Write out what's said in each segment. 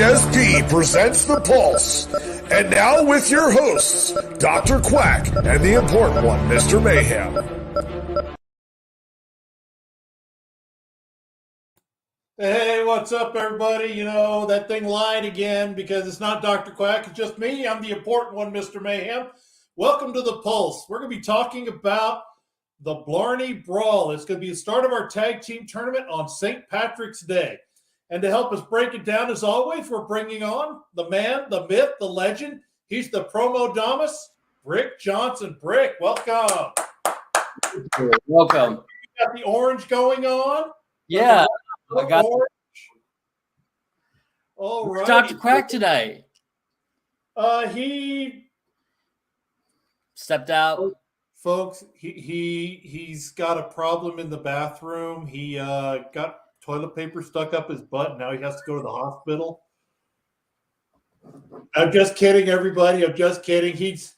HSP presents The Pulse. And now with your hosts, Dr. Quack and the important one, Mr. Mayhem. Hey, what's up, everybody? You know, that thing lied again because it's not Dr. Quack. It's just me. I'm the important one, Mr. Mayhem. Welcome to The Pulse. We're going to be talking about the Blarney Brawl. It's going to be the start of our tag team tournament on St. Patrick's Day. And to help us break it down, as always, we're bringing on the man, the myth, the legend. He's the promo Damas, Brick Johnson. Brick, welcome. Welcome. You got the orange going on? Yeah, I got orange. All right. Dr. Quack today. He stepped out. Folks, he's got a problem in the bathroom. He got toilet paper stuck up his butt. Now he has to go to the hospital. I'm just kidding, everybody. I'm just kidding. He's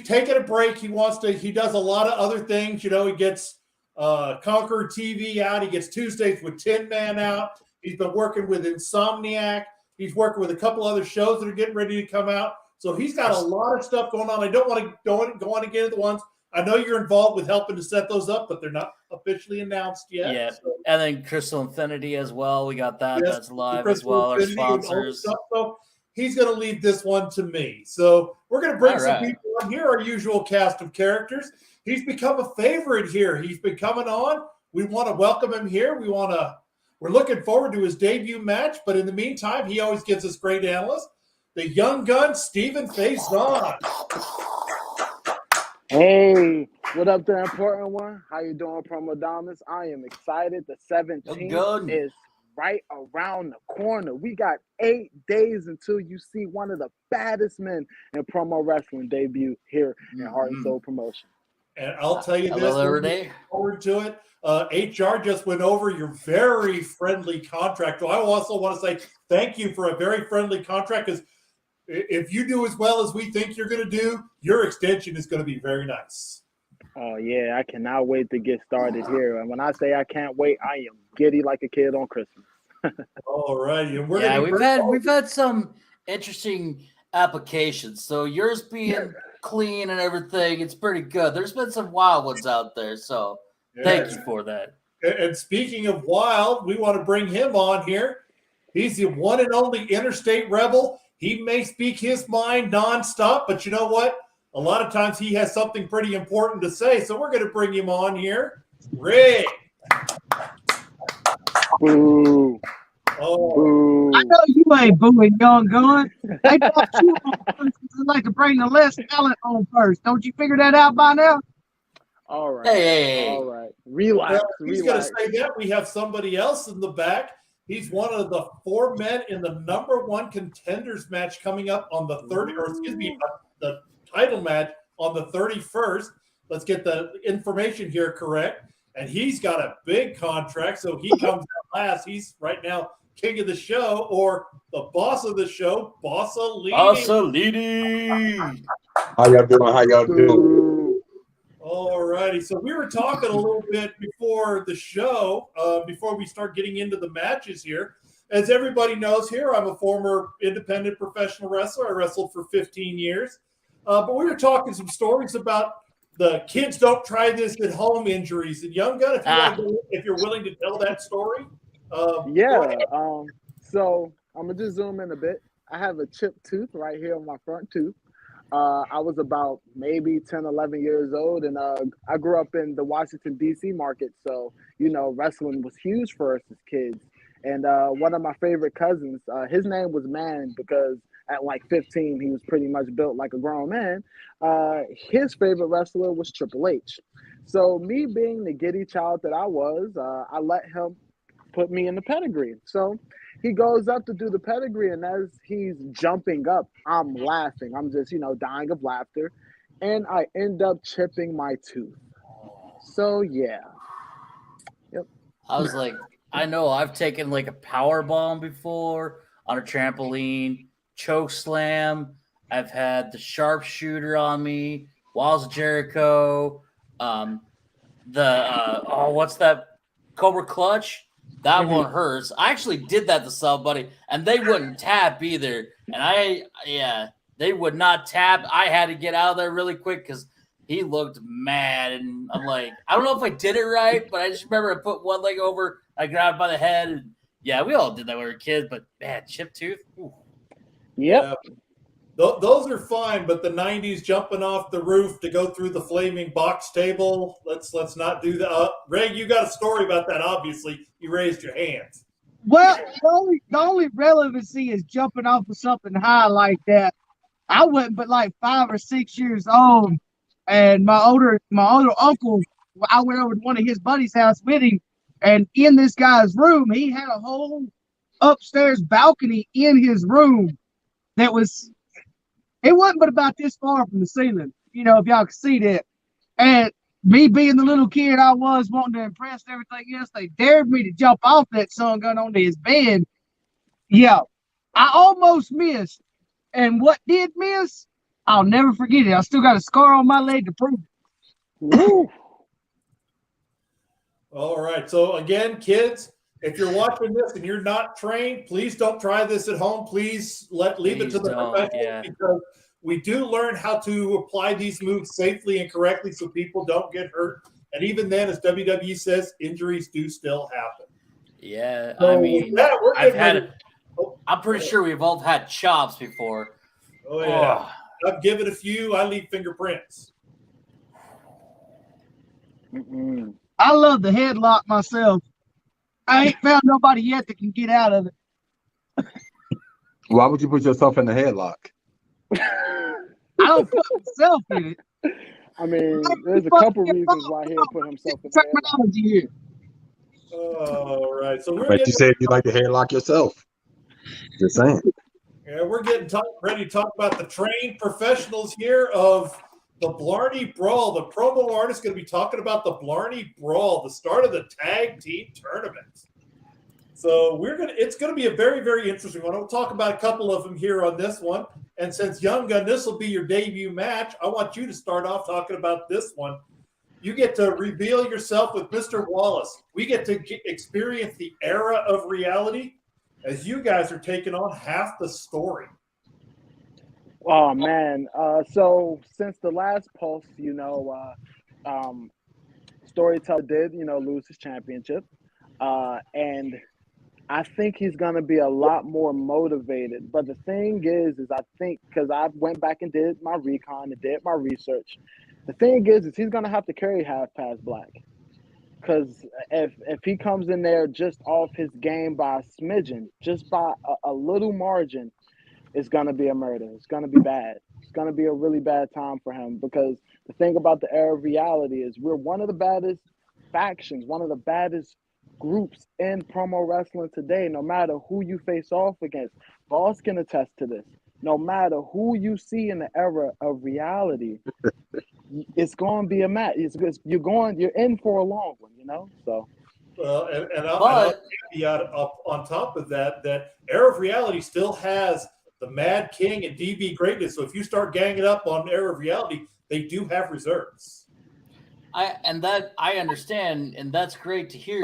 taking a break. He does a lot of other things. You know, he gets Conqueror TV out. He gets Tuesdays with Tin Man out. He's been working with Insomniac. He's working with a couple other shows that are getting ready to come out. So he's got a lot of stuff going on. I don't want to go on again at the ones. I know you're involved with helping to set those up, but they're not officially announced yet. Yeah, so. And then Crystal Infinity as well. We got that. Yes, that's live as well. Our sponsors. So he's going to leave this one to me. So we're going to bring some people on here, our usual cast of characters. He's become a favorite here. He's been coming on. We want to welcome him here. We're looking forward to his debut match, but in the meantime, he always gives us great analysts. The young gun, Stephen Faison. Hey, what up, the important one? How you doing, Promodamus? I am excited. The 17th is right around the corner. We got 8 days until you see one of the baddest men in promo wrestling debut here in Heart and Soul Promotion. And I'll tell you this, we're looking forward to it. HR just went over your very friendly contract. So I also want to say thank you for a very friendly contract, because if you do as well as we think you're going to do, your extension is going to be very nice. Oh, yeah, I cannot wait to get started here. And when I say I can't wait, I am giddy like a kid on Christmas. All righty. We've had some interesting applications. So yours being clean and everything, it's pretty good. There's been some wild ones out there, so thank you for that. And speaking of wild, we want to bring him on here. He's the one and only Interstate Rebel. He may speak his mind nonstop, but you know what? A lot of times he has something pretty important to say, so we're going to bring him on here. Rick. Boo. Oh. Boo. I know you ain't booing, young gun. They thought you like to bring the less talent on first. Don't you figure that out by now? All right. Hey. All right. Relax. He's going to say that. We have somebody else in the back. He's one of the 4 men in the #1 contenders match coming up on the the title match on the 31st. Let's get the information here correct. And he's got a big contract, so he comes out last. He's right now king of the show, or the boss of the show, Bossolini. How y'all doing? All righty. So we were talking a little bit before the show, before we start getting into the matches here. As everybody knows here, I'm a former independent professional wrestler. I wrestled for 15 years. But we were talking some stories about the kids don't try this at home injuries. And Young Gun, if you're willing to tell that story. So I'm going to just zoom in a bit. I have a chipped tooth right here on my front tooth. I was about maybe 10, 11 years old, and I grew up in the Washington, D.C. market. So, wrestling was huge for us as kids. And one of my favorite cousins, his name was Man, because at like 15, he was pretty much built like a grown man. His favorite wrestler was Triple H. So me being the giddy child that I was, I let him put me in the pedigree. So he goes up to do the pedigree, and as he's jumping up, I'm laughing. I'm just, dying of laughter. And I end up chipping my tooth. So, yeah. Yep. I was like, I know I've taken like a power bomb before on a trampoline, choke slam. I've had the sharpshooter on me, Walls of Jericho, what's that? Cobra Clutch. That one hurts. I actually did that to somebody, and they wouldn't tap either. And they would not tap. I had to get out of there really quick because he looked mad. And I'm like, I don't know if I did it right, but I just remember I put one leg over, I grabbed by the head, and yeah, we all did that when we were kids. But man, chip tooth. Ooh. Yep. Those are fine, but the 90s jumping off the roof to go through the flaming box table, let's not do that. Greg, you got a story about that, obviously. You raised your hands. Well, the only relevancy is jumping off of something high like that. I wasn't but like 5 or 6 years old, and my older uncle, I went over to one of his buddies' house with him, and in this guy's room, he had a whole upstairs balcony in his room that was, it wasn't but about this far from the ceiling, if y'all could see that. And me being the little kid I was, wanting to impress everything else, they dared me to jump off that sun gun onto his bed. Yeah, I almost missed. And what did miss, I'll never forget it. I still got a scar on my leg to prove it. Woo. All right. So again, kids, if you're watching this and you're not trained, please don't try this at home. Please leave it to the professionals, because we do learn how to apply these moves safely and correctly so people don't get hurt. And even then, as WWE says, injuries do still happen. Yeah, So I mean, I'm pretty sure we've all had chops before. Oh yeah, I've given a few. I leave fingerprints. I love the headlock myself. I ain't found nobody yet that can get out of it. Why would you put yourself in the headlock? I don't put myself in it. I mean, there's a couple reasons why he'll put himself in the terminology here. All right, so But you said you like to headlock yourself. Just saying. Yeah, we're getting ready to talk about the trained professionals here of the Blarney Brawl. The promo artist is going to be talking about the Blarney Brawl, the start of the tag team tournament. So it's going to be a very, very interesting one. We'll talk about a couple of them here on this one. And since Young Gun, this will be your debut match, I want you to start off talking about this one. You get to reveal yourself with Mr. Wallace. We get to experience the era of reality as you guys are taking on half the story. Oh man! So since the last Pulse, Storyteller did lose his championship, and I think he's gonna be a lot more motivated. But the thing is I think, because I went back and did my recon and did my research, the thing is he's gonna have to carry Half Past Black. Because if he comes in there just off his game by a smidgen, just by a little margin, it's going to be a murder. It's going to be bad. It's going to be a really bad time for him, because the thing about the era of reality is we're one of the baddest factions, one of the baddest groups in promo wrestling today, no matter who you face off against. Boss can attest to this. No matter who you see in the era of reality, it's going to be a match. You're in for a long one, So, well, and I'll caveat up on top of that Era of Reality still has the Mad King and DB Greatness. So if you start ganging up on Era of Reality, they do have reserves. I understand, and that's great to hear.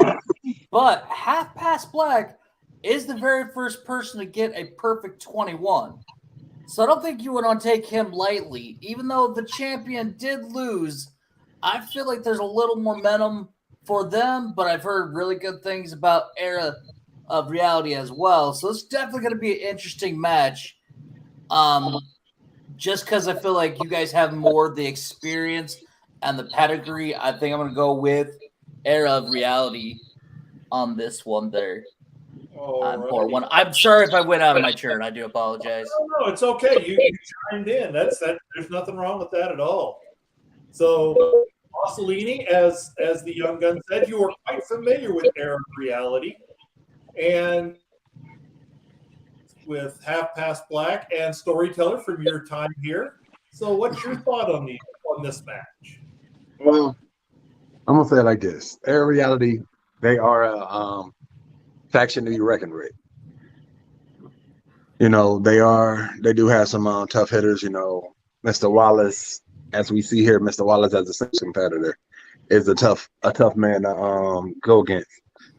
But Half Past Black is the very first person to get a perfect 21. So I don't think you want to take him lightly. Even though the champion did lose, I feel like there's a little momentum for them, but I've heard really good things about Era of Reality as well. So it's definitely going to be an interesting match. Just because I feel like you guys have more of the experience and the pedigree, I think I'm going to go with Era of Reality on this one there. I'm sorry if I went out of my turn. I do apologize. No, it's okay. You chimed in. There's nothing wrong with that at all. So, Mussolini, as the Young Gun said, you are quite familiar with Era of Reality, and with Half Past Black and Storyteller from your time here. So, what's your thought on this match? Well, I'm gonna say it like this: Era of Reality, they are a faction to be reckoned with. They do have some tough hitters. Mr. Wallace, as we see here, Mr. Wallace as a competitor is a tough man to go against.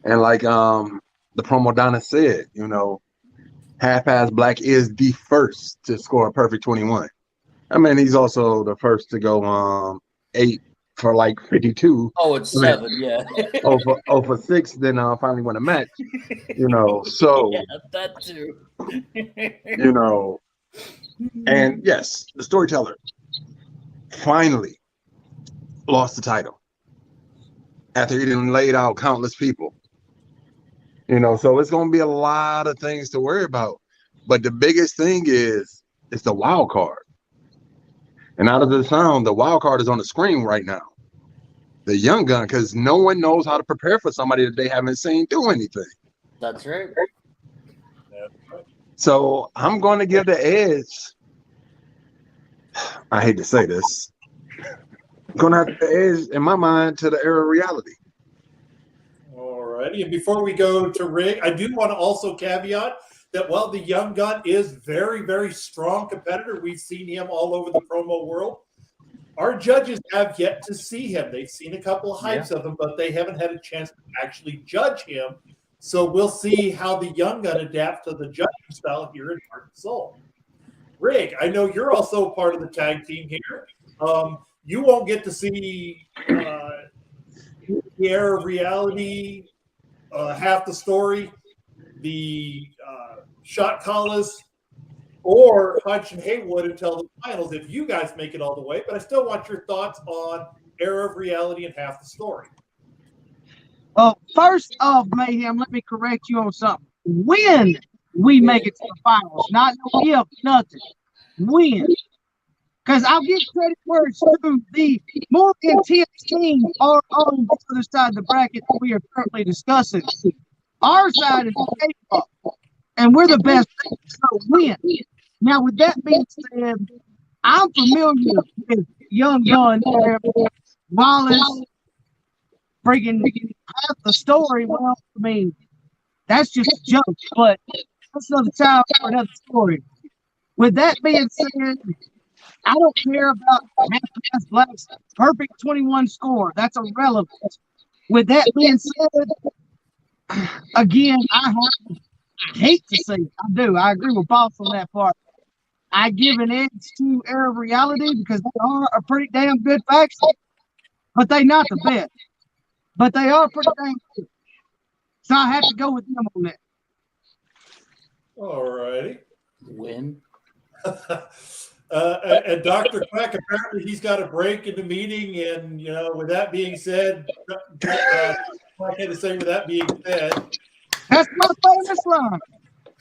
And like the promo Donna said, you know, Half-Past Black is the first to score a perfect 21. I mean, he's also the first to go 8 for like 52. Oh, it's I mean, 7, yeah. 0 for 6, then finally win a match. You know, so Yeah, that too. you know, and yes, the storyteller finally lost the title after he didn't laid out countless people. You know, so it's gonna be a lot of things to worry about. But the biggest thing is it's the wild card. And out of the sound, the wild card is on the screen right now. The young gun, because no one knows how to prepare for somebody that they haven't seen do anything. That's right. So I'm going to give the edge. I hate to say this. I'm going to have the edge in my mind to the era of reality. All righty. And before we go to Rig, I do want to also caveat that while the young gun is very, very strong competitor, we've seen him all over the promo world. Our judges have yet to see him. They've seen a couple of hypes of him, but they haven't had a chance to actually judge him. So we'll see how the young gun adapts to the judging style here in Heart and Soul. Rig, I know you're also part of the tag team here. You won't get to see the Era of Reality, Half the Story, the Shot Callers, or Hutch and Haywood until the finals if you guys make it all the way. But I still want your thoughts on Era of Reality and Half the Story. Well, first off, Mayhem, let me correct you on something. When we make it to the finals, not no if, nothing. When. Because I'll give credit where it's due. The more intense teams are on the other side of the bracket that we are currently discussing. Our side is K-pop, and we're the best. So win. Now, with that being said, I'm familiar with Young Gun, Wallace, freaking Half the Story. Well, I mean, that's just a joke, but that's another time for another story. With that being said, I don't care about Half-Past Black's perfect 21 score. That's irrelevant. With that being said, again, I hate to say it. I do. I agree with Boss on that part. I give an edge to Era of Reality because they are a pretty damn good faction, but they're not the best. But they are pretty damn good. So I have to go with them on that. All righty. Win. And Dr. Quack, apparently he's got a break in the meeting. And, you know, with that being said, I had to say, with that being said, That's my famous line.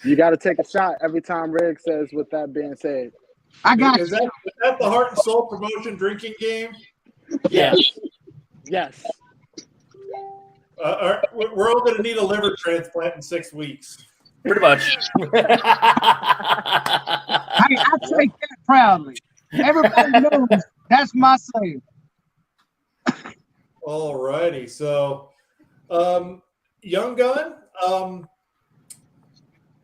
You got to take a shot every time Rig says, with that being said. I got is you. that the Heart and Soul promotion drinking game? Yeah. Yes. We're all going to need a liver transplant in 6 weeks. Pretty much. Hey, I take that proudly. Everybody knows that's my saying. All righty. So, Young Gun,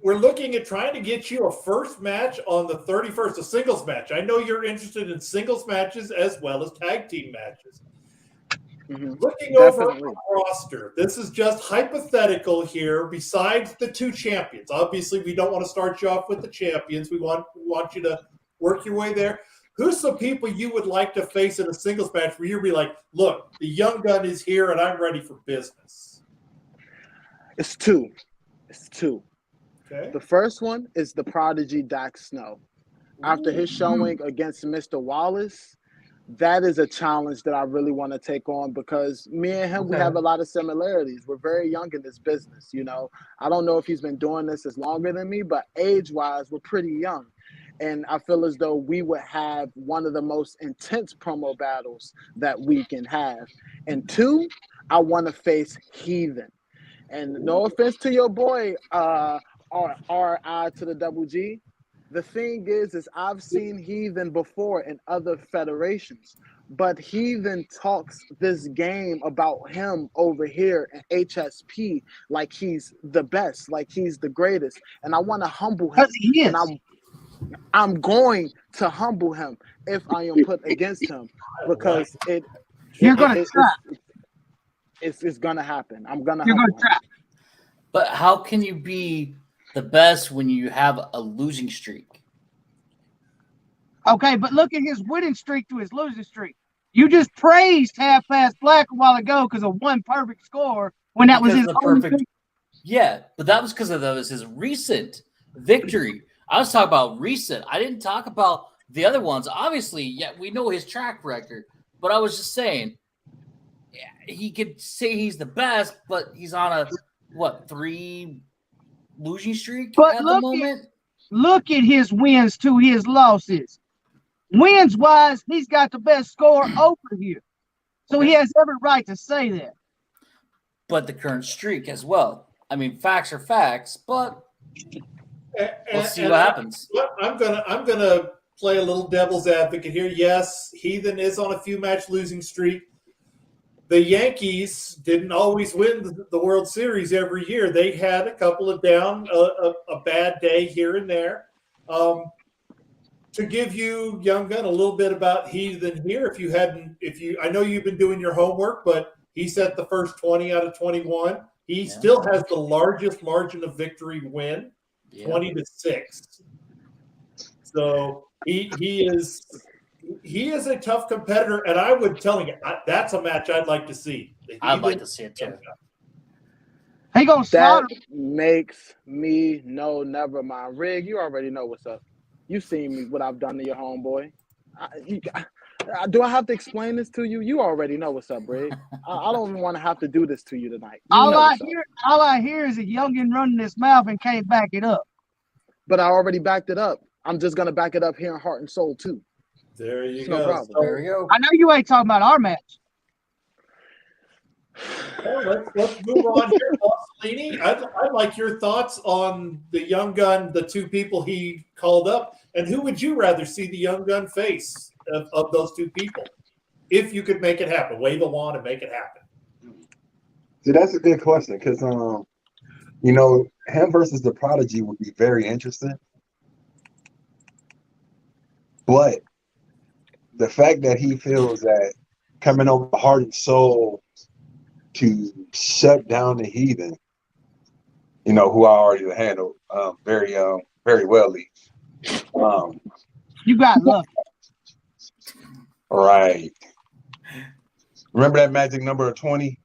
we're looking at trying to get you a first match on the 31st, a singles match. I know you're interested in singles matches as well as tag team matches. Mm-hmm. Looking over the roster, this is just hypothetical here. Besides the 2 champions, obviously we don't want to start you off with the champions. We want you to work your way there. Who's some people you would like to face in a singles match where you'd be like, look, the Young Gun is here and I'm ready for business? It's two. Okay. The first one is the Prodigy Dax Snow. After his showing against Mr. Wallace, that is a challenge that I really want to take on because me and him, we have a lot of similarities. We're very young in this business, you know. I don't know if he's been doing this as longer than me, but age-wise, we're pretty young. And I feel as though we would have one of the most intense promo battles that we can have. And 2, I want to face Heathen. And no offense to your boy, R.I. to the double G. The thing is I've seen Heathen before in other federations, but Heathen talks this game about him over here in HSP like he's the best, like he's the greatest. And I want to humble him. He is. And I'm going to humble him if I am put against him because You're going to try. it's gonna happen. I'm gonna You're humble gonna try. But how can you be the best when you have a losing streak? Okay, but look at his winning streak to his losing streak. You just praised Half Past Black a while ago because of one perfect score when that was Because his of the only perfect. Yeah, but that was because of his recent victory. I was talking about recent. I didn't talk about the other ones. Obviously, yeah, we know his track record, but I was just saying he could say he's the best, but he's on a 3 losing streak But at the moment. look at his wins to his losses. Wins wise, he's got the best score over here. So he has every right to say that. But the current streak as well. I mean, facts are facts, but we'll see what happens. I'm gonna play a little devil's advocate here. Yes, Heathen is on a few match losing streak. The Yankees didn't always win the World Series every year. They had a couple of down, a bad day here and there. To give you, Young Gun, a little bit about Heathen here, I know you've been doing your homework, but he set the first 20 out of 21. He still has the largest margin of victory win, 20-6. So he is a tough competitor, and I would tell you that's a match I'd like to see. I'd like to see it too. He gonna slaughter. That makes me know never mind. Rig, you already know what's up. You've seen me, what I've done to your homeboy. Do I have to explain this to you? You already know what's up, Rig. I don't want to have to do this to you tonight. All I hear is a youngin running his mouth and can't back it up. But I already backed it up. I'm just gonna back it up here in Heart and Soul too. There you No go. problem. There we go. I know you ain't talking about our match. Well, let's move on here. Pasolini, I'd like your thoughts on the Young Gun, the two people he called up, and who would you rather see the Young Gun face of those two people? If you could make it happen, wave a wand and make it happen. See, that's a good question because, him versus the Prodigy would be very interesting. But the fact that he feels that coming over Heart and Soul to shut down the Heathen, who I already handled very well. You got luck. Right. Remember that magic number of 20?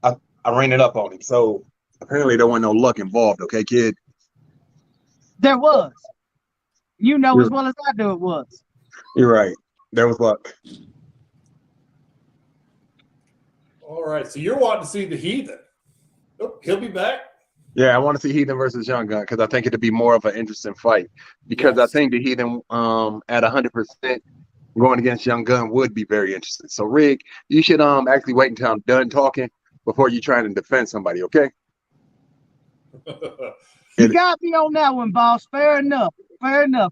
I ran it up on him. So apparently there wasn't no luck involved, okay, kid? There was. You know as well as I do it was. You're right. There was luck. All right, so you're wanting to see the Heathen. Oh, he'll be back. Yeah, I want to see Heathen versus Young Gun because I think it'd be more of an interesting fight. Because I think the Heathen at 100% going against Young Gun would be very interesting. So Rig, you should actually wait until I'm done talking before you try to defend somebody, okay? You got me on that one, boss. Fair enough.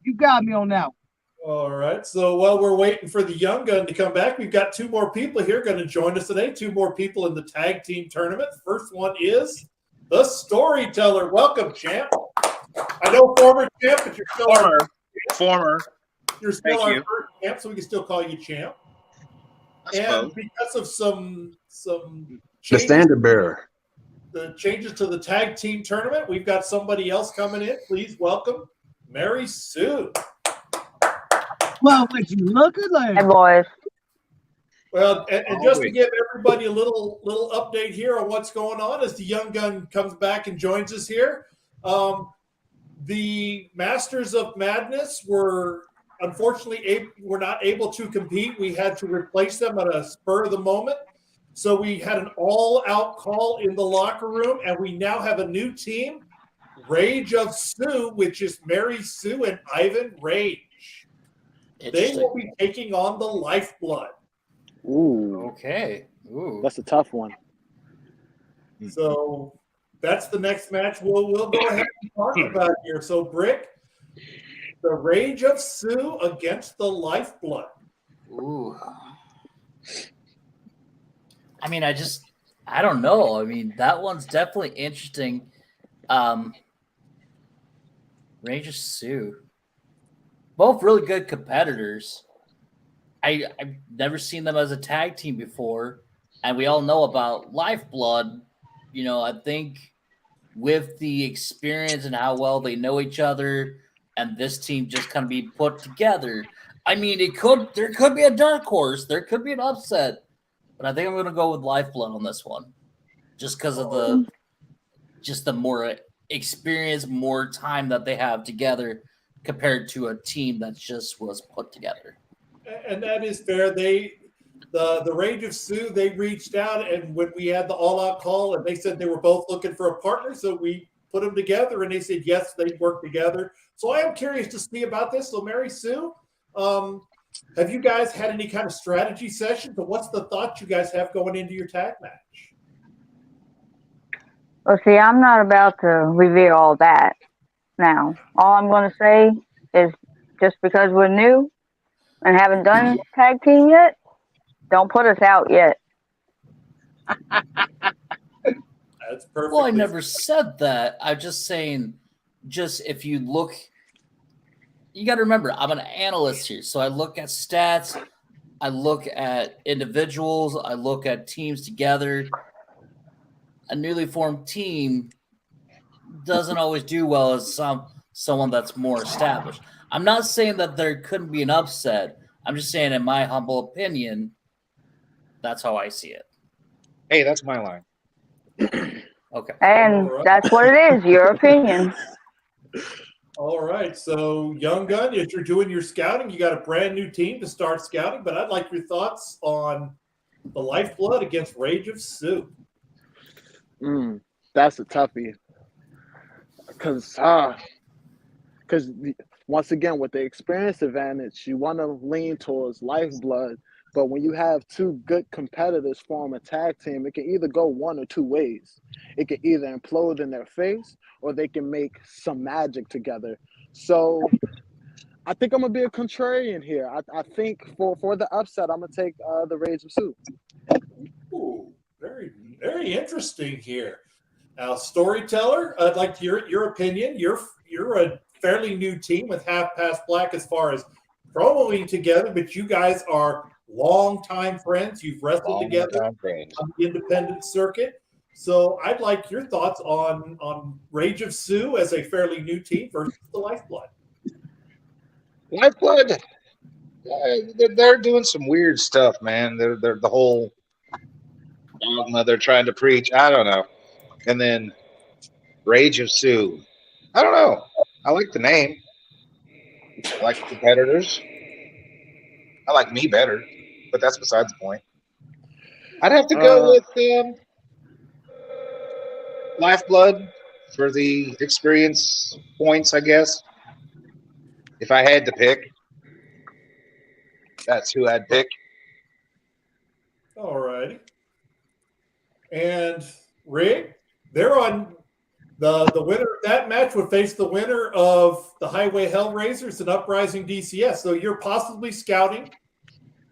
You got me on that one. All right. So while we're waiting for the Young Gun to come back, we've got two more people here going to join us today. Two more people in the tag team tournament. The first one is the Storyteller. Welcome, champ. I know former champ, but you're still former. You're still our first champ, so we can still call you champ. And because of some the standard bearer. The changes to the tag team tournament, we've got somebody else coming in. Please welcome Mary Sue. Well, would you look at that? Hey, boys. Well, and just to give everybody a little update here on what's going on as the Young Gun comes back and joins us here. The Masters of Madness were unfortunately were not able to compete. We had to replace them at a spur of the moment. So we had an all-out call in the locker room, and we now have a new team, Rage of Sue, which is Mary Sue and Ivan Rage. They will be taking on the Lifeblood. Ooh. Okay. Ooh. That's a tough one. So that's the next match we'll go ahead and talk about here. So, Brick, the Rage of Sue against the Lifeblood. Ooh. I mean, I don't know. I mean, that one's definitely interesting. Rage of Sue. Both really good competitors. I've never seen them as a tag team before. And we all know about Lifeblood. I think with the experience and how well they know each other, and this team just kind of be put together. I mean, there could be a dark horse, there could be an upset, but I think I'm going to go with Lifeblood on this one, just because of the more experience, more time that they have together compared to a team that just was put together. And that is fair. The Rage of Sioux, they reached out, and when we had the all-out call, and they said they were both looking for a partner, so we put them together, and they said yes, they'd work together. So I am curious to see about this. So Mary Sue, have you guys had any kind of strategy sessions, or what's the thoughts you guys have going into your tag match? Well, see, I'm not about to reveal all that now. All I'm going to say is just because we're new and haven't done tag team yet, don't put us out yet. That's perfect. Well, I never said that. I'm just saying, if you look, you got to remember, I'm an analyst here. So I look at stats, I look at individuals, I look at teams together. A newly formed team doesn't always do well as someone that's more established. I'm not saying that there couldn't be an upset. I'm just saying, in my humble opinion, that's how I see it. Hey, that's my line. Okay. And that's what it is, your opinion. All right. So, Young Gun, if you're doing your scouting, you got a brand new team to start scouting, but I'd like your thoughts on the Lifeblood against Rage of Sioux. That's a toughie. Because once again, with the experience advantage, you want to lean towards Lifeblood. But when you have two good competitors form a tag team, it can either go one or two ways. It can either implode in their face, or they can make some magic together. So I think I'm going to be a contrarian here. I think for the upset, I'm going to take the Rage of Sioux. Ooh, very, very interesting here. Now, Storyteller, I'd like to hear your opinion. You're a fairly new team with Half Past Black as far as promoing together, but you guys are longtime friends. You've wrestled together on the independent circuit. So I'd like your thoughts on Rage of Sioux as a fairly new team versus the Lifeblood. Lifeblood, they're doing some weird stuff, man. They're the whole dogma they're trying to preach. I don't know. And then Rage of Sioux. I don't know. I like the name. I like the competitors. I like me better, but that's besides the point. I'd have to go with Lifeblood for the experience points, I guess. If I had to pick, that's who I'd pick. All righty. And Rick, they're on the winner of that match would face the winner of the Highway Hellraisers and Uprising DCS. So you're possibly scouting.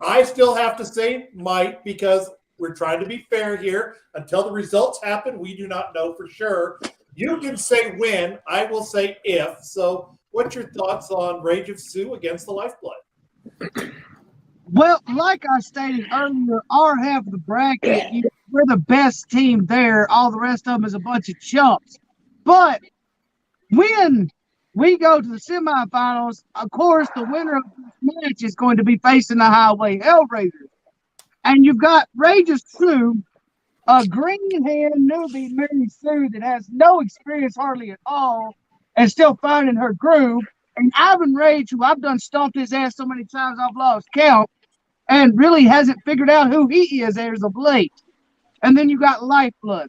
I still have to say might, because we're trying to be fair here. Until the results happen, we do not know for sure. You can say when, I will say if. So what's your thoughts on Rage of Sioux against the Lifeblood? Well, like I stated earlier, our half of the bracket, we're the best team there. All the rest of them is a bunch of chumps. But when we go to the semifinals, of course, the winner of this match is going to be facing the Highway Hellraisers. And you've got Rage of Sioux, a green-hand newbie Mary Sue that has no experience hardly at all and still finding her groove. And Ivan Rage, who I've done stomped his ass so many times I've lost count, and really hasn't figured out who he is as of late. And then you got Lifeblood.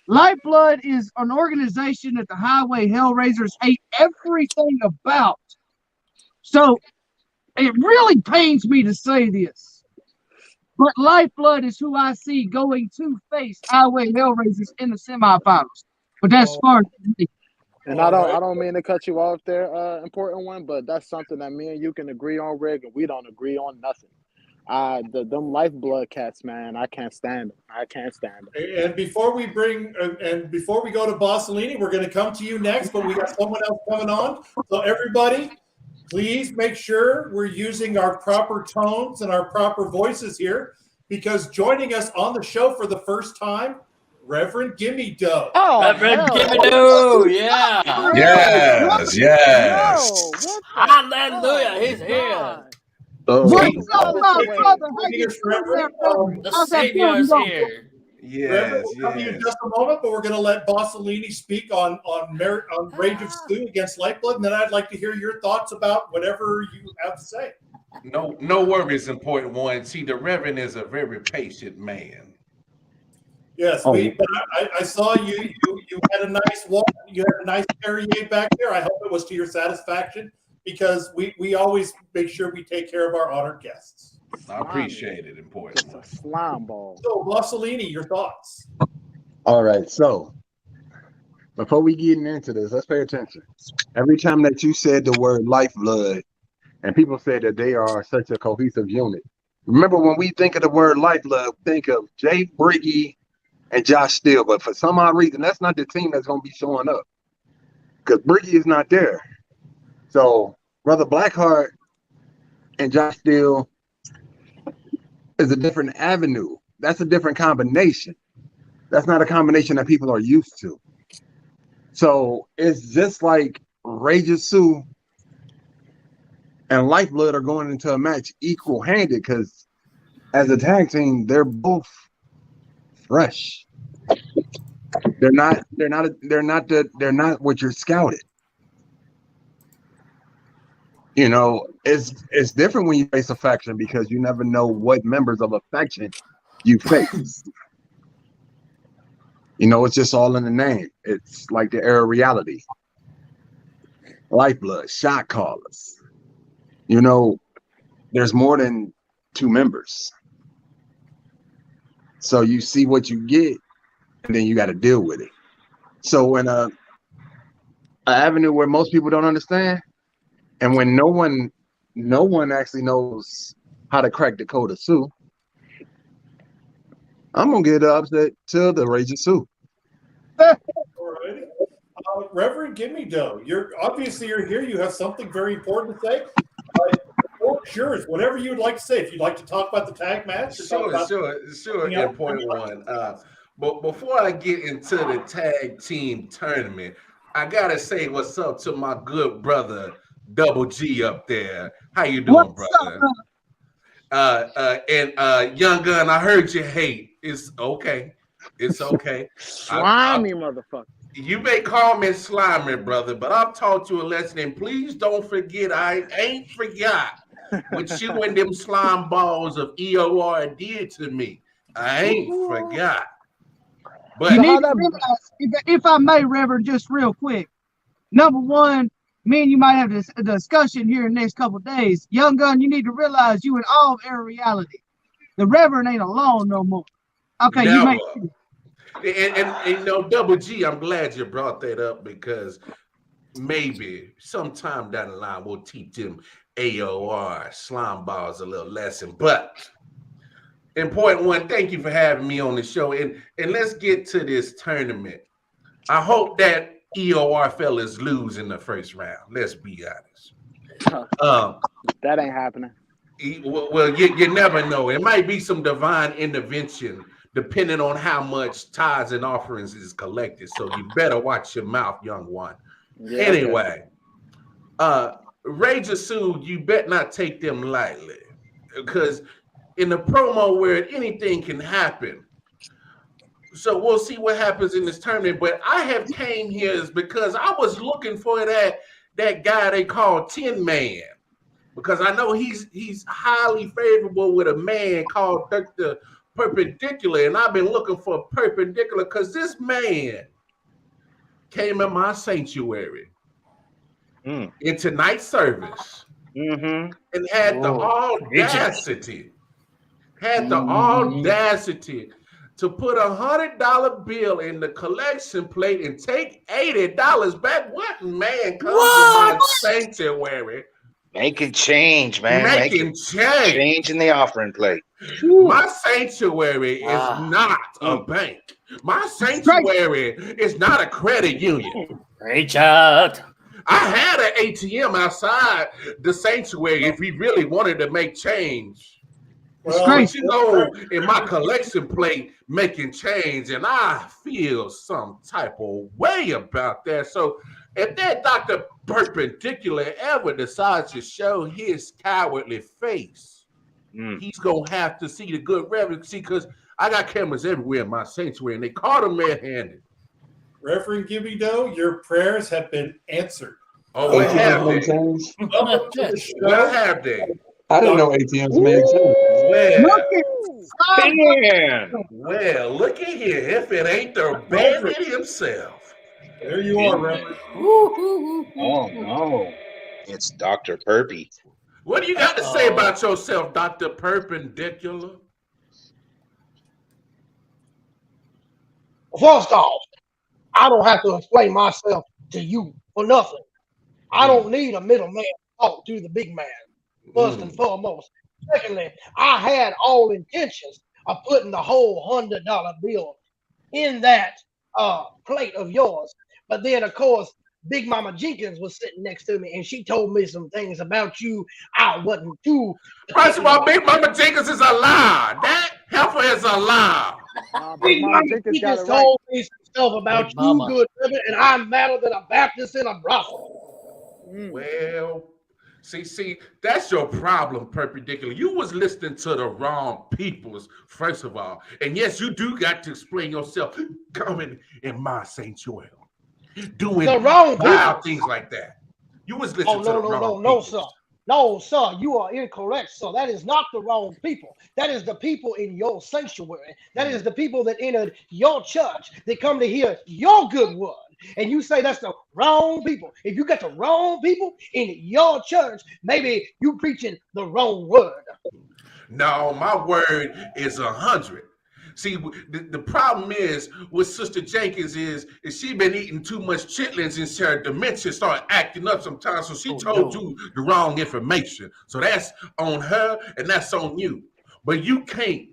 Lifeblood is an organization that the Highway Hellraisers hate everything about. So it really pains me to say this, but Lifeblood is who I see going to face Highway Hellraisers in the semifinals. But that's far as me. And I don't mean to cut you off there, important one, but that's something that me and you can agree on, Rick, and we don't agree on nothing. Them Lifeblood cats, man, I can't stand them. I can't stand them. And before we before we go to Bossolini, we're going to come to you next, but we got someone else coming on. So everybody, please make sure we're using our proper tones and our proper voices here, because joining us on the show for the first time, Reverend Gimme Doe. Oh, Reverend hell Gimme no. Doe, yeah. Yes, yes. No, what the? Hallelujah, Oh, he's here. God. Oh, What's He- up, my Wait. brother? How you Greetings, doing there, Reverend. Reverend? The How's that Savior feeling is going? here. Reverend, Yes, we'll come to you in yes. just a moment, but we're going to let Bossolini speak on Rage of Stew against Lifeblood, and then I'd like to hear your thoughts about whatever you have to say. No worries, important one. See, the Reverend is a very patient man. Yes, Oh. but I saw you had a nice walk. You had a nice Perrier back there. I hope it was to your satisfaction because we always make sure we take care of our honored guests. I appreciate it, important Just a one. slime ball. So, Bossolini, your thoughts? all right. So before we get into this, let's pay attention. Every time that you said the word lifeblood, and people said that they are such a cohesive unit. Remember, when we think of the word lifeblood, think of Jay Briggy and Josh Steele. But for some odd reason, that's not the team that's going to be showing up because Briggy is not there. So Brother Blackheart and Josh Steele is a different avenue. That's a different combination. That's not a combination that people are used to. So it's just like Rage Sue and Lifeblood are going into a match equal-handed because as a tag team, they're both fresh. They're not what you're scouted. You know, it's different when you face a faction because you never know what members of a faction you face. You know, it's just all in the name. It's like the era of reality. Lifeblood, shot callers. You know, there's more than two members. So you see what you get, and then you got to deal with it. So when an avenue where most people don't understand, and when no one actually knows how to crack the code of Sue, I'm gonna get upset to the Raging Sue. All right. Reverend Gimme Doe, you're here. You have something very important to say. Yours, whatever you would like to say. If you'd like to talk about the tag match, or talk about Sure, important one. But before I get into the tag team tournament, I gotta say what's up to my good brother Double G up there. How you doing, What's brother? And Young Gun, I heard you hate. It's okay. It's okay. Slimy motherfucker. You may call me slimy, brother, but I've taught you a lesson, and please don't forget, I ain't forgot what you and them slime balls of EOR did to me. I ain't forgot. But You need to realize, if I may, Reverend, just real quick. Number one, me and you might have a discussion here in the next couple of days. Young Gun, you need to realize you in all of air reality. The Reverend ain't alone no more. Okay, never. you may. And you know, Double G, I'm glad you brought that up because maybe sometime down the line we'll teach them AOR slime balls a little lesson. But important one, thank you for having me on the show. And let's get to this tournament. I hope that EOR fellas lose in the first round. Let's be honest. That ain't happening. Well, you never know. It might be some divine intervention depending on how much tithes and offerings is collected. So you better watch your mouth, young one. Yeah, Anyway, Rage Sue, you bet not take them lightly. Because in the promo where anything can happen. So we'll see what happens in this tournament. But I have came here is because I was looking for that guy they call Tin Man. Because I know he's highly favorable with a man called Dr. Perpendicular, and I've been looking for Perpendicular because this man came in my sanctuary in tonight's service and had the audacity to put $100 bill in the collection plate and take $80 back. What man comes to my sanctuary? Making change, man. Making change. Change in the offering plate. My sanctuary is not a bank. My sanctuary is not a credit union. Richard. I had an ATM outside the sanctuary if we really wanted to make change. Disgrace. You know, in my collection plate, making change, and I feel some type of way about that. So, if that Dr. Perpendicular ever decides to show his cowardly face, he's gonna have to see the good reverend. See, because I got cameras everywhere in my sanctuary, and they caught him red-handed. Reverend Gibby Doe, your prayers have been answered. Oh, what have they? Welcome to the show. What have they? I didn't know ATMs made sense. Well, look at here. If it ain't the bandit himself. There you are, Reverend. Oh, no. It's Dr. Perpy. What do you got to say about yourself, Dr. Perpendicular? First off, I don't have to explain myself to you for nothing. I don't need a middleman to talk to the big man, first and foremost. Secondly, I had all intentions of putting the whole $100 bill in that plate of yours. But then, of course, Big Mama Jenkins was sitting next to me, and she told me some things about you I wasn't too. First of all, Big Mama Jenkins is a lie. That heifer is a lie. Big Mama Jenkins told me some stuff about Big you, Mama. good women, and I'm madder than a Baptist in a brothel. Well, see, that's your problem, Perpendicular. You was listening to the wrong peoples, first of all. And yes, you do got to explain yourself coming in my sanctuary. Doing The wrong wild people. things like that. You was listening Oh, to the wrong no, peoples. sir. No, sir, you are incorrect, sir. That is not the wrong people. That is the people in your sanctuary. That is the people that entered your church that come to hear your good word. And you say that's the wrong people. If you got the wrong people in your church, maybe you preaching the wrong word. No, my word is 100. See, the problem is with Sister Jenkins is she been eating too much chitlins and her dementia started acting up sometimes. So she told you the wrong information. So that's on her and that's on you. But you can't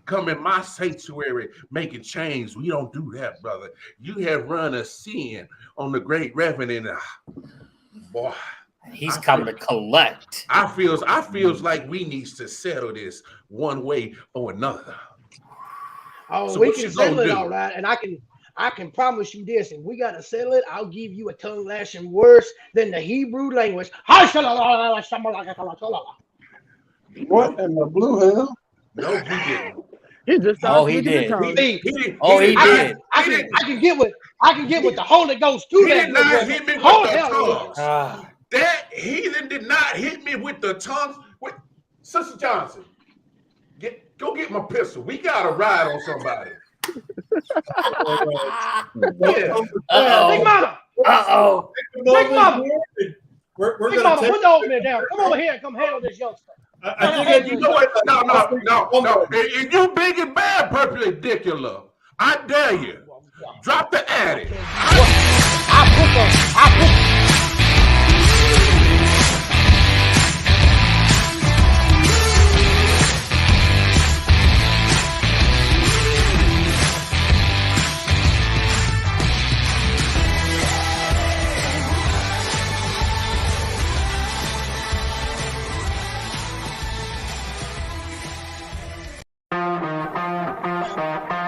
come in my sanctuary making change. We don't do that, brother. You have run a sin on the great reverend, and boy, He's coming to collect. I feels like we needs to settle this one way or another. Oh, So we what can you gonna settle it do? all right. And I can promise you this. If we got to settle it, I'll give you a tongue lashing worse than the Hebrew language. What in the blue hell? No, you didn't. He just Oh, started he speaking in did. tongues. See, He didn't. Oh, he didn't- did. I can get with the Holy Ghost too. He did not hit me with Oh, the hell tongues. Ah, That heathen did not hit me with the tongues. Wait, Sister Johnson, go get my pistol. We got to ride on somebody. Yeah. Big Mama, Uh-oh. Big Mama, We're Big going Mama, to put the oatmeal down. Come over here and come handle this youngster. I And you know what? No. If you big and bad, perpendicular, I dare you. Drop the addy. I put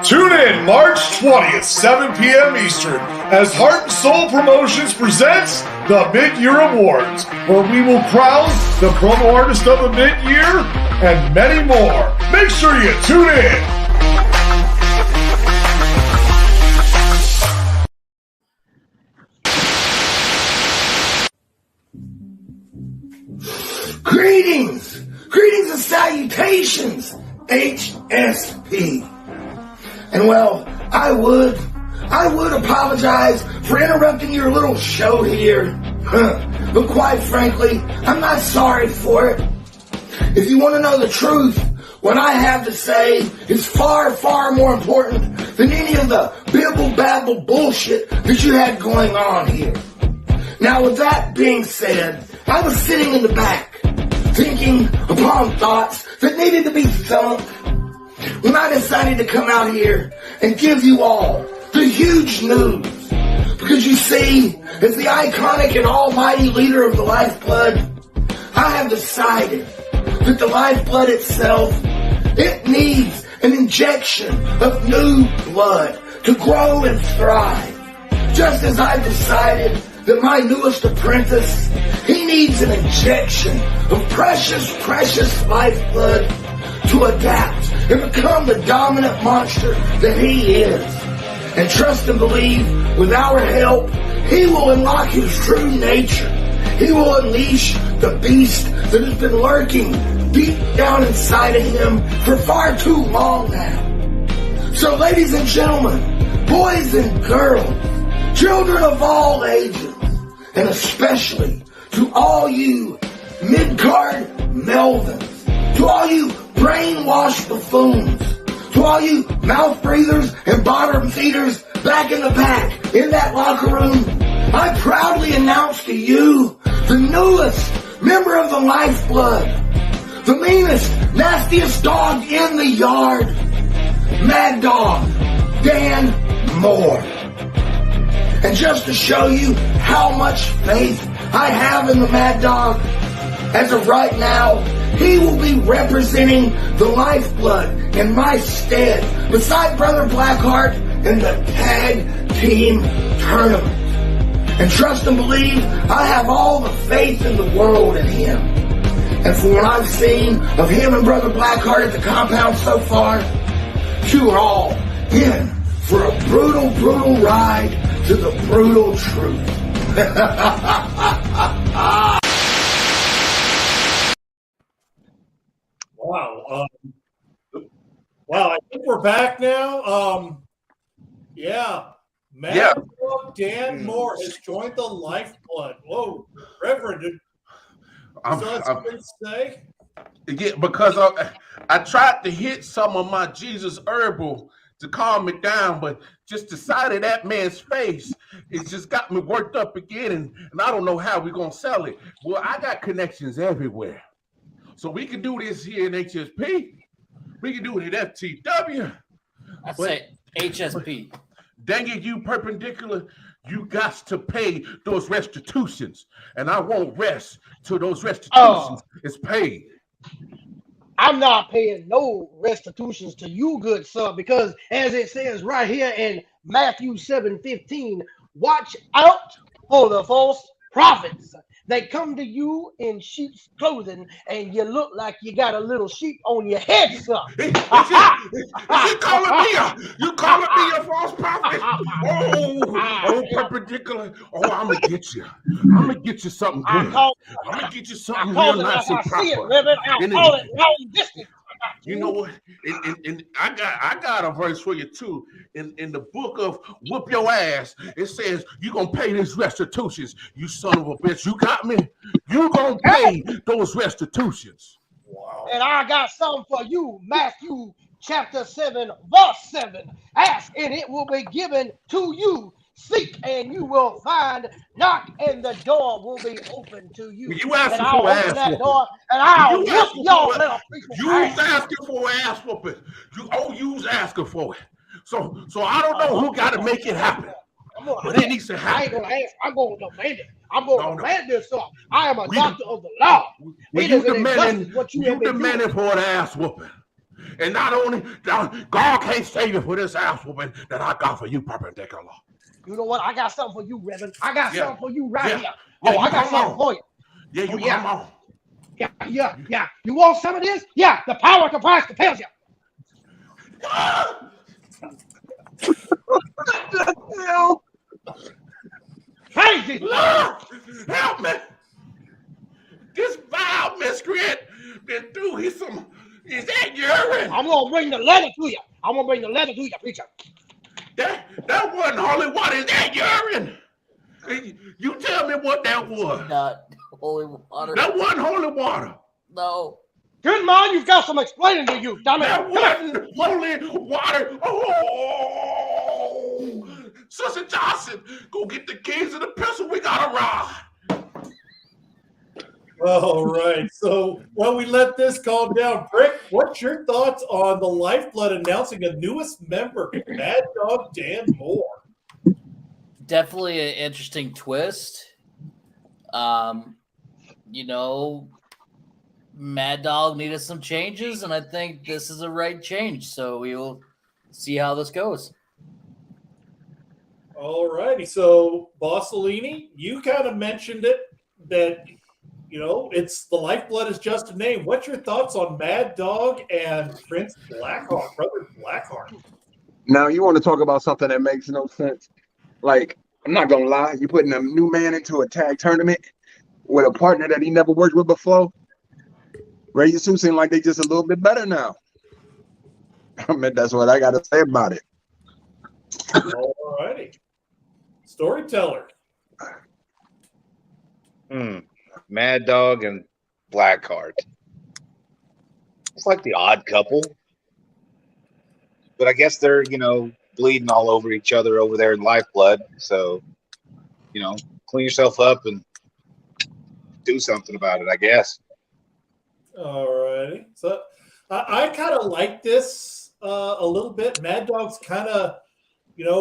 Tune in March 20th, 7 p.m. Eastern, as Heart and Soul Promotions presents the Mid-Year Awards, where we will crown the promo artist of the mid-year and many more. Make sure you tune in. Greetings and salutations, HSP. And well, I would apologize for interrupting your little show here. But quite frankly, I'm not sorry for it. If you want to know the truth, what I have to say is far, far more important than any of the bibble-babble bullshit that you had going on here. Now, with that being said, I was sitting in the back, thinking upon thoughts that needed to be thunk, when I decided to come out here and give you all the huge news. Because you see, as the iconic and almighty leader of the Lifeblood, I have decided that the Lifeblood itself It needs an injection of new blood to grow and thrive. Just as I've decided that my newest apprentice, he needs an injection of precious, precious lifeblood to adapt and become the dominant monster that he is. And trust and believe, with our help, he will unlock his true nature. He will unleash the beast that has been lurking deep down inside of him for far too long now. So ladies and gentlemen, boys and girls, children of all ages, and especially to all you mid-card Melvins, to all you brainwashed buffoons, to all you mouth breathers and bottom feeders back in the back in that locker room, I proudly announce to you the newest member of the Lifeblood, the meanest, nastiest dog in the yard, Mad Dog Dan Moore. And just to show you how much faith I have in the Mad Dog, as of right now, he will be representing the Lifeblood in my stead, beside Brother Blackheart in the tag team tournament. And trust and believe, I have all the faith in the world in him. And from what I've seen of him and Brother Blackheart at the compound so far, you are all in for a brutal, brutal ride to the brutal truth. Wow. Wow, I think we're back now. Yeah. Mad Dog Dan Moore has joined the Lifeblood. Whoa, Reverend, did you still have something to say? Yeah, because I tried to hit some of my Jesus herbal to calm me down, but just the sight of that man's face, it just got me worked up again, and I don't know how we're going to sell it. Well, I got connections everywhere. So we can do this here in HSP. We can do it at FTW. I say HSP. Dang it, you perpendicular, you got to pay those restitutions. And I won't rest till those restitutions is paid. I'm not paying no restitutions to you, good sir, because as it says right here in Matthew 7:15, watch out for the false prophets. They come to you in sheep's clothing, and you look like you got a little sheep on your head, sir. You calling me a false prophet? Oh, perpendicular. Oh, I'm gonna get you. I'm gonna get you something good. I'm gonna get you something real nice and proper. You know what? And I got a verse for you too. In the book of Whoop Your Ass, it says you're gonna pay these restitutions. You son of a bitch, you got me? You gonna pay those restitutions. Wow. And I got something for you, Matthew chapter 7, verse 7. Ask and it will be given to you. Seek and you will find. Knock and the door will be open to you. You asking for ass whooping. And I'll whoop y'all little people. You was asking for ass whooping. You was asking for it. So I don't know who got to make it happen. But it needs to happen. I ain't gonna ask. I'm gonna demand it. I'm gonna demand this up. I am a doctor of the law. Well, you demanding for an ass whooping. And not only God can't save you for this ass whooping that I got for you, perpendicular. You know what? I got something for you, Reverend. I got something for you right here. Yeah, I got something for you. Yeah, you come on. Yeah. You want some of this? Yeah, the power compels compels you. What the hell? Crazy! Help me! This vile miscreant been through is that urine? I'm gonna bring the letter to you. Preacher. That wasn't holy water. Is that urine? You tell me what that was. Not holy water. That wasn't holy water. No. Good man, you've got some explaining to you, damn it. That wasn't holy water. Oh, Sister Johnson, go get the keys and the pistol. We got to ride. All right. So while we let this calm down, Brick, what's your thoughts on the Lifeblood announcing a newest member, Mad Dog Dan Moore? Definitely an interesting twist. You know, Mad Dog needed some changes, and I think this is a right change. So we will see how this goes. All righty. So, Bossolini, you kind of mentioned it that, it's the Lifeblood is just a name. What's your thoughts on Mad Dog and Prince Blackheart, Brother Blackheart? Now you want to talk about something that makes no sense? Like, I'm not gonna lie, you putting a new man into a tag tournament with a partner that he never worked with before. Ray and Sue seem like they just a little bit better now. I mean, that's what I got to say about it. All righty. Storyteller. Mad Dog and Blackheart. It's like the odd couple. But I guess they're, bleeding all over each other over there in Lifeblood. So, clean yourself up and do something about it, I guess. All righty. So I kind of like this a little bit. Mad Dog's kind of,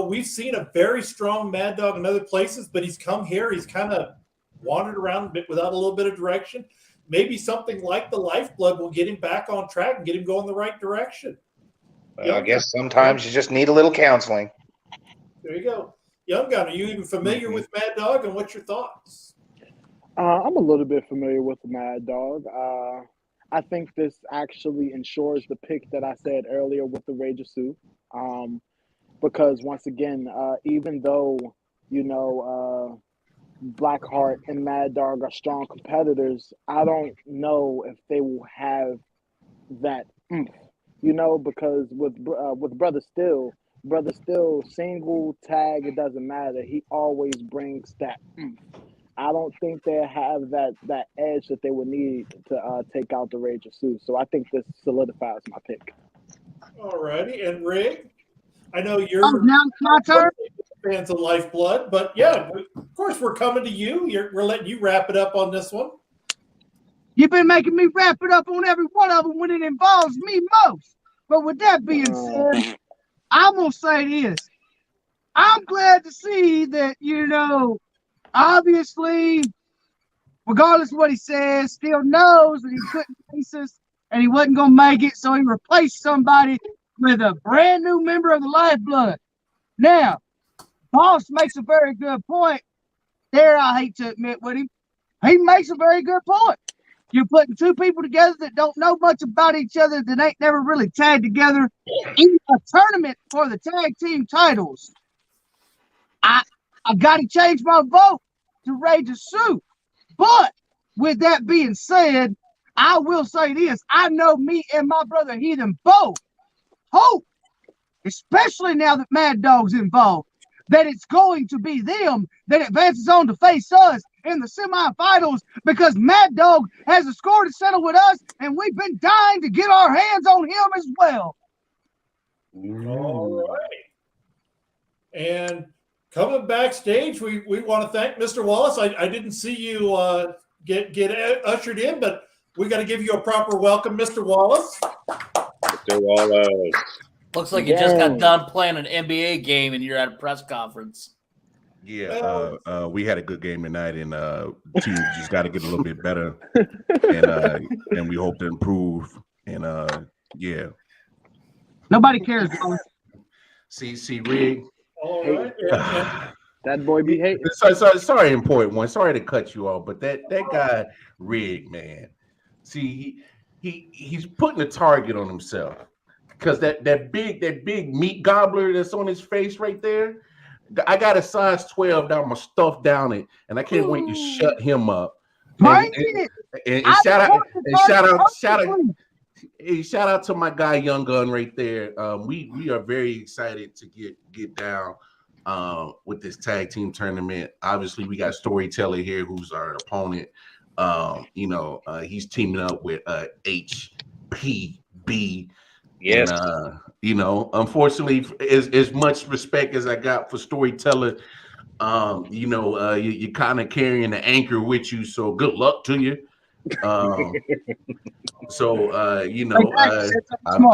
we've seen a very strong Mad Dog in other places, but he's come here. He's kind of wandered around a bit without a little bit of direction. Maybe something like the Lifeblood will get him back on track and get him going the right direction. I guess sometimes you just need a little counseling. There you go. Young Gun, are you even familiar with Mad Dog, and what's your thoughts? I'm a little bit familiar with the Mad Dog. I think this actually ensures the pick that I said earlier with the Rage of Sue. Because once again, even though, Blackheart and Mad Dog are strong competitors, I don't know if they will have that oomph, because with Brother Still, single, tag, it doesn't matter. He always brings that oomph. I don't think they have that edge that they would need to take out the Rage of Sue. So I think this solidifies my pick. All righty. And Rig, I know you're now it's my turn. Fans of Lifeblood, but yeah, of course we're coming to you. We're letting you wrap it up on this one. You've been making me wrap it up on every one of them when it involves me most. But with that being said, I'm going to say this. I'm glad to see that, obviously, regardless of what he says, still knows that he couldn't face us and he wasn't going to make it, so he replaced somebody with a brand new member of the Lifeblood. Now, Boss makes a very good point. There, I hate to admit with him. He makes a very good point. You're putting two people together that don't know much about each other, that ain't never really tagged together in a tournament for the tag team titles. I got to change my vote to Rage of Sue. But with that being said, I will say this. I know me and my brother Heathen both hope, especially now that Mad Dog's involved, that it's going to be them that advances on to face us in the semifinals, because Mad Dog has a score to settle with us, and we've been dying to get our hands on him as well. All right. And coming backstage, we want to thank Mr. Wallace. I didn't see you get ushered in, but we got to give you a proper welcome, Mr. Wallace. Mr. Wallace. Looks like you just got done playing an NBA game and you're at a press conference. Yeah, we had a good game tonight, and team just got to get a little bit better, and we hope to improve. And yeah, nobody cares. See, Rig. All right. That boy be hating. Sorry, important one. Sorry to cut you off, but that guy Rig, man. See, he's putting a target on himself, because that big meat gobbler that's on his face right there. I got a size 12 down, my stuff down it, and I can't wait to shut him up. And shout out to my guy Young Gun right there. We are very excited to get down with this tag team tournament. Obviously, we got Storyteller here, who's our opponent. He's teaming up with HPB. Yes. And, unfortunately, as much respect as I got for Storyteller, you're kind of carrying the anchor with you. So good luck to you. I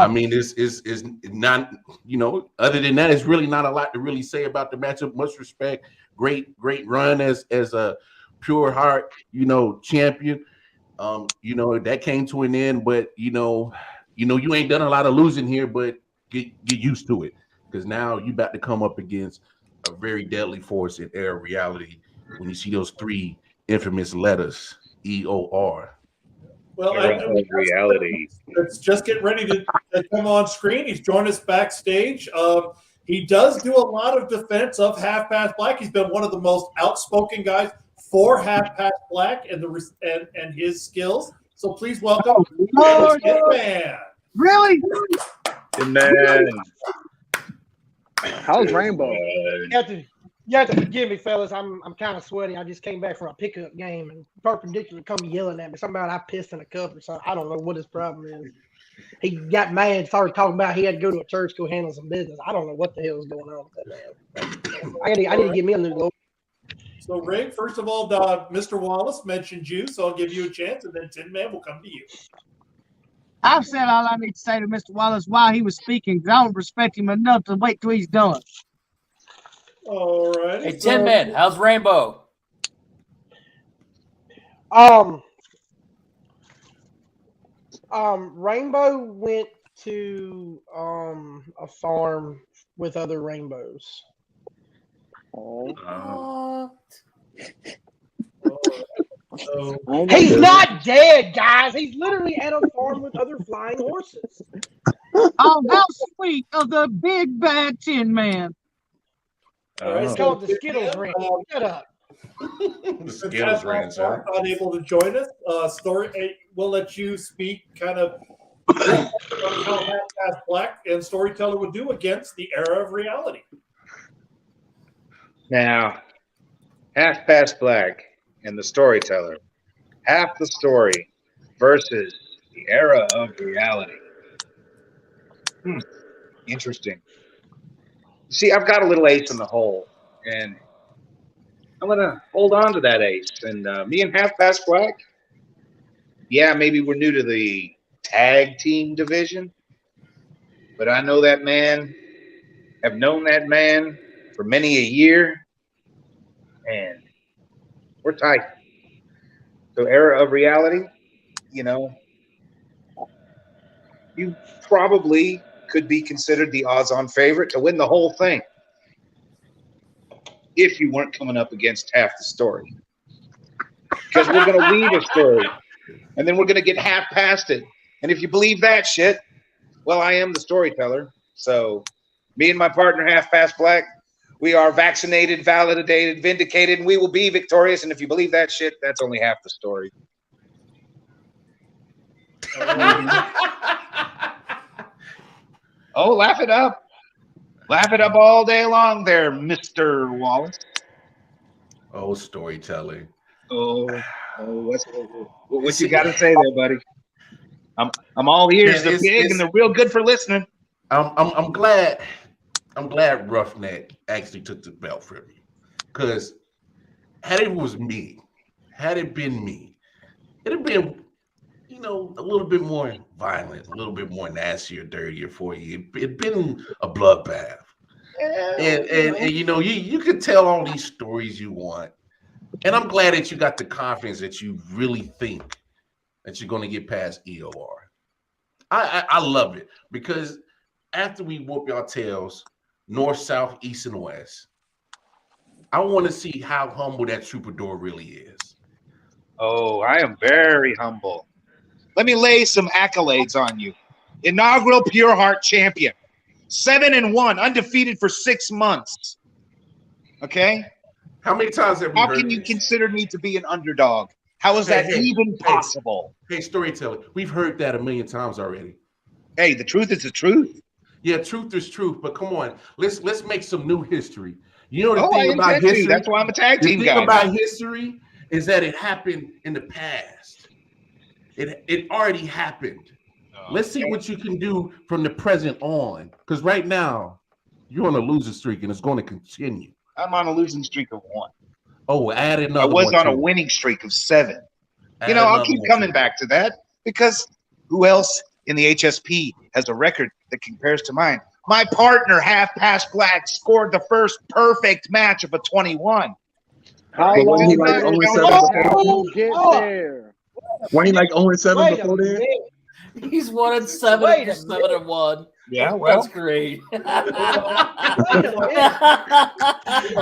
mean, it's not, other than that, it's really not a lot to really say about the matchup. Much respect. Great run as a pure heart, champion. You know, that came to an end, but you ain't done a lot of losing here, but get used to it because now you about to come up against a very deadly force in Era of Reality when you see those 3 infamous letters EOR. Well, Era of Reality. Let's just get ready to come on screen. He's joined us backstage. He does do a lot of defense of Half Past Black. He's been one of the most outspoken guys for Half Past Black and his skills. So please welcome Man. Really? Man. How's Rainbow? You have to forgive me, fellas. I'm kind of sweaty. I just came back from a pickup game, and Perpendicular come yelling at me. Something about I pissed in a cup or something. I don't know what his problem is. He got mad and started talking about he had to go to a church, go handle some business. I don't know what the hell is going on with that man. I need to get me a new logo. So, Rick, first of all, Mr. Wallace mentioned you, so I'll give you a chance, and then Tin Man will come to you. I've said all I need to say to Mr. Wallace while he was speaking because I don't respect him enough to wait till he's done. All right. Hey, Tin Man, how's Rainbow? Rainbow went to a farm with other rainbows. He's not dead, guys. He's literally at a farm with other flying horses. Oh, how sweet of the big bad Tin Man. It's called the Skittles Ranch. Shut up. The Skittles Ranch. Not able to join us. We'll let you speak kind of on how Half Past Black and Storyteller would do against the Era of Reality. Now, Half Past Black and the Storyteller, half the story versus the Era of Reality. Interesting. See, I've got a little ace in the hole, and I'm going to hold on to that ace. And me and Half Past Black, yeah, maybe we're new to the tag team division, but I know that man, have known that man for many a year, and we're tight. So Era of Reality, you probably could be considered the odds-on favorite to win the whole thing if you weren't coming up against half the story. Because we're going to leave a story, and then we're going to get half past it. And if you believe that shit, well, I am the storyteller. So me and my partner, Half Past Black, we are vaccinated, validated, vindicated, and we will be victorious. And if you believe that shit, that's only half the story. Oh, laugh it up. Laugh it up all day long there, Mr. Wallace. Oh, storytelling. Oh, what you got to say there, buddy? I'm all ears. They're big and they're real good for listening. I'm glad Roughneck actually took the belt from me, because had it been me, it'd have been a little bit more violent, a little bit more nastier, dirtier for you. It'd been a bloodbath. And you can tell all these stories you want. And I'm glad that you got the confidence that you really think that you're going to get past EOR. I love it, because after we whoop y'all tails, north, south, east, and west, I want to see how humble that troubadour really is. Oh, I am very humble. Let me lay some accolades on you. Inaugural Pure Heart champion. 7-1, undefeated for 6 months. Okay? How many times have we heard How can you consider me to be an underdog? How is that even possible? Hey, storyteller, we've heard that 1,000,000 times already. Hey, the truth is the truth. Yeah, truth is truth, but come on, let's make some new history. You know the I thing about history? That's why I'm a tag team guy. The thing about history is that it happened in the past. It already happened. Let's see what you can do from the present on, because right now you're on a losing streak and it's going to continue. I'm on a losing streak of 1. Oh, add another. I was on a winning streak of 7. I'll keep coming back to that, because who else in the HSP has a record that compares to mine? My partner, Half Past Black, scored the first perfect match of a 21. How long did it take you to get there? When he like 0-7 Wait a before then? minute. He's 1-7 Wait and a you're 7-1. Yeah, well, That's great. Wait a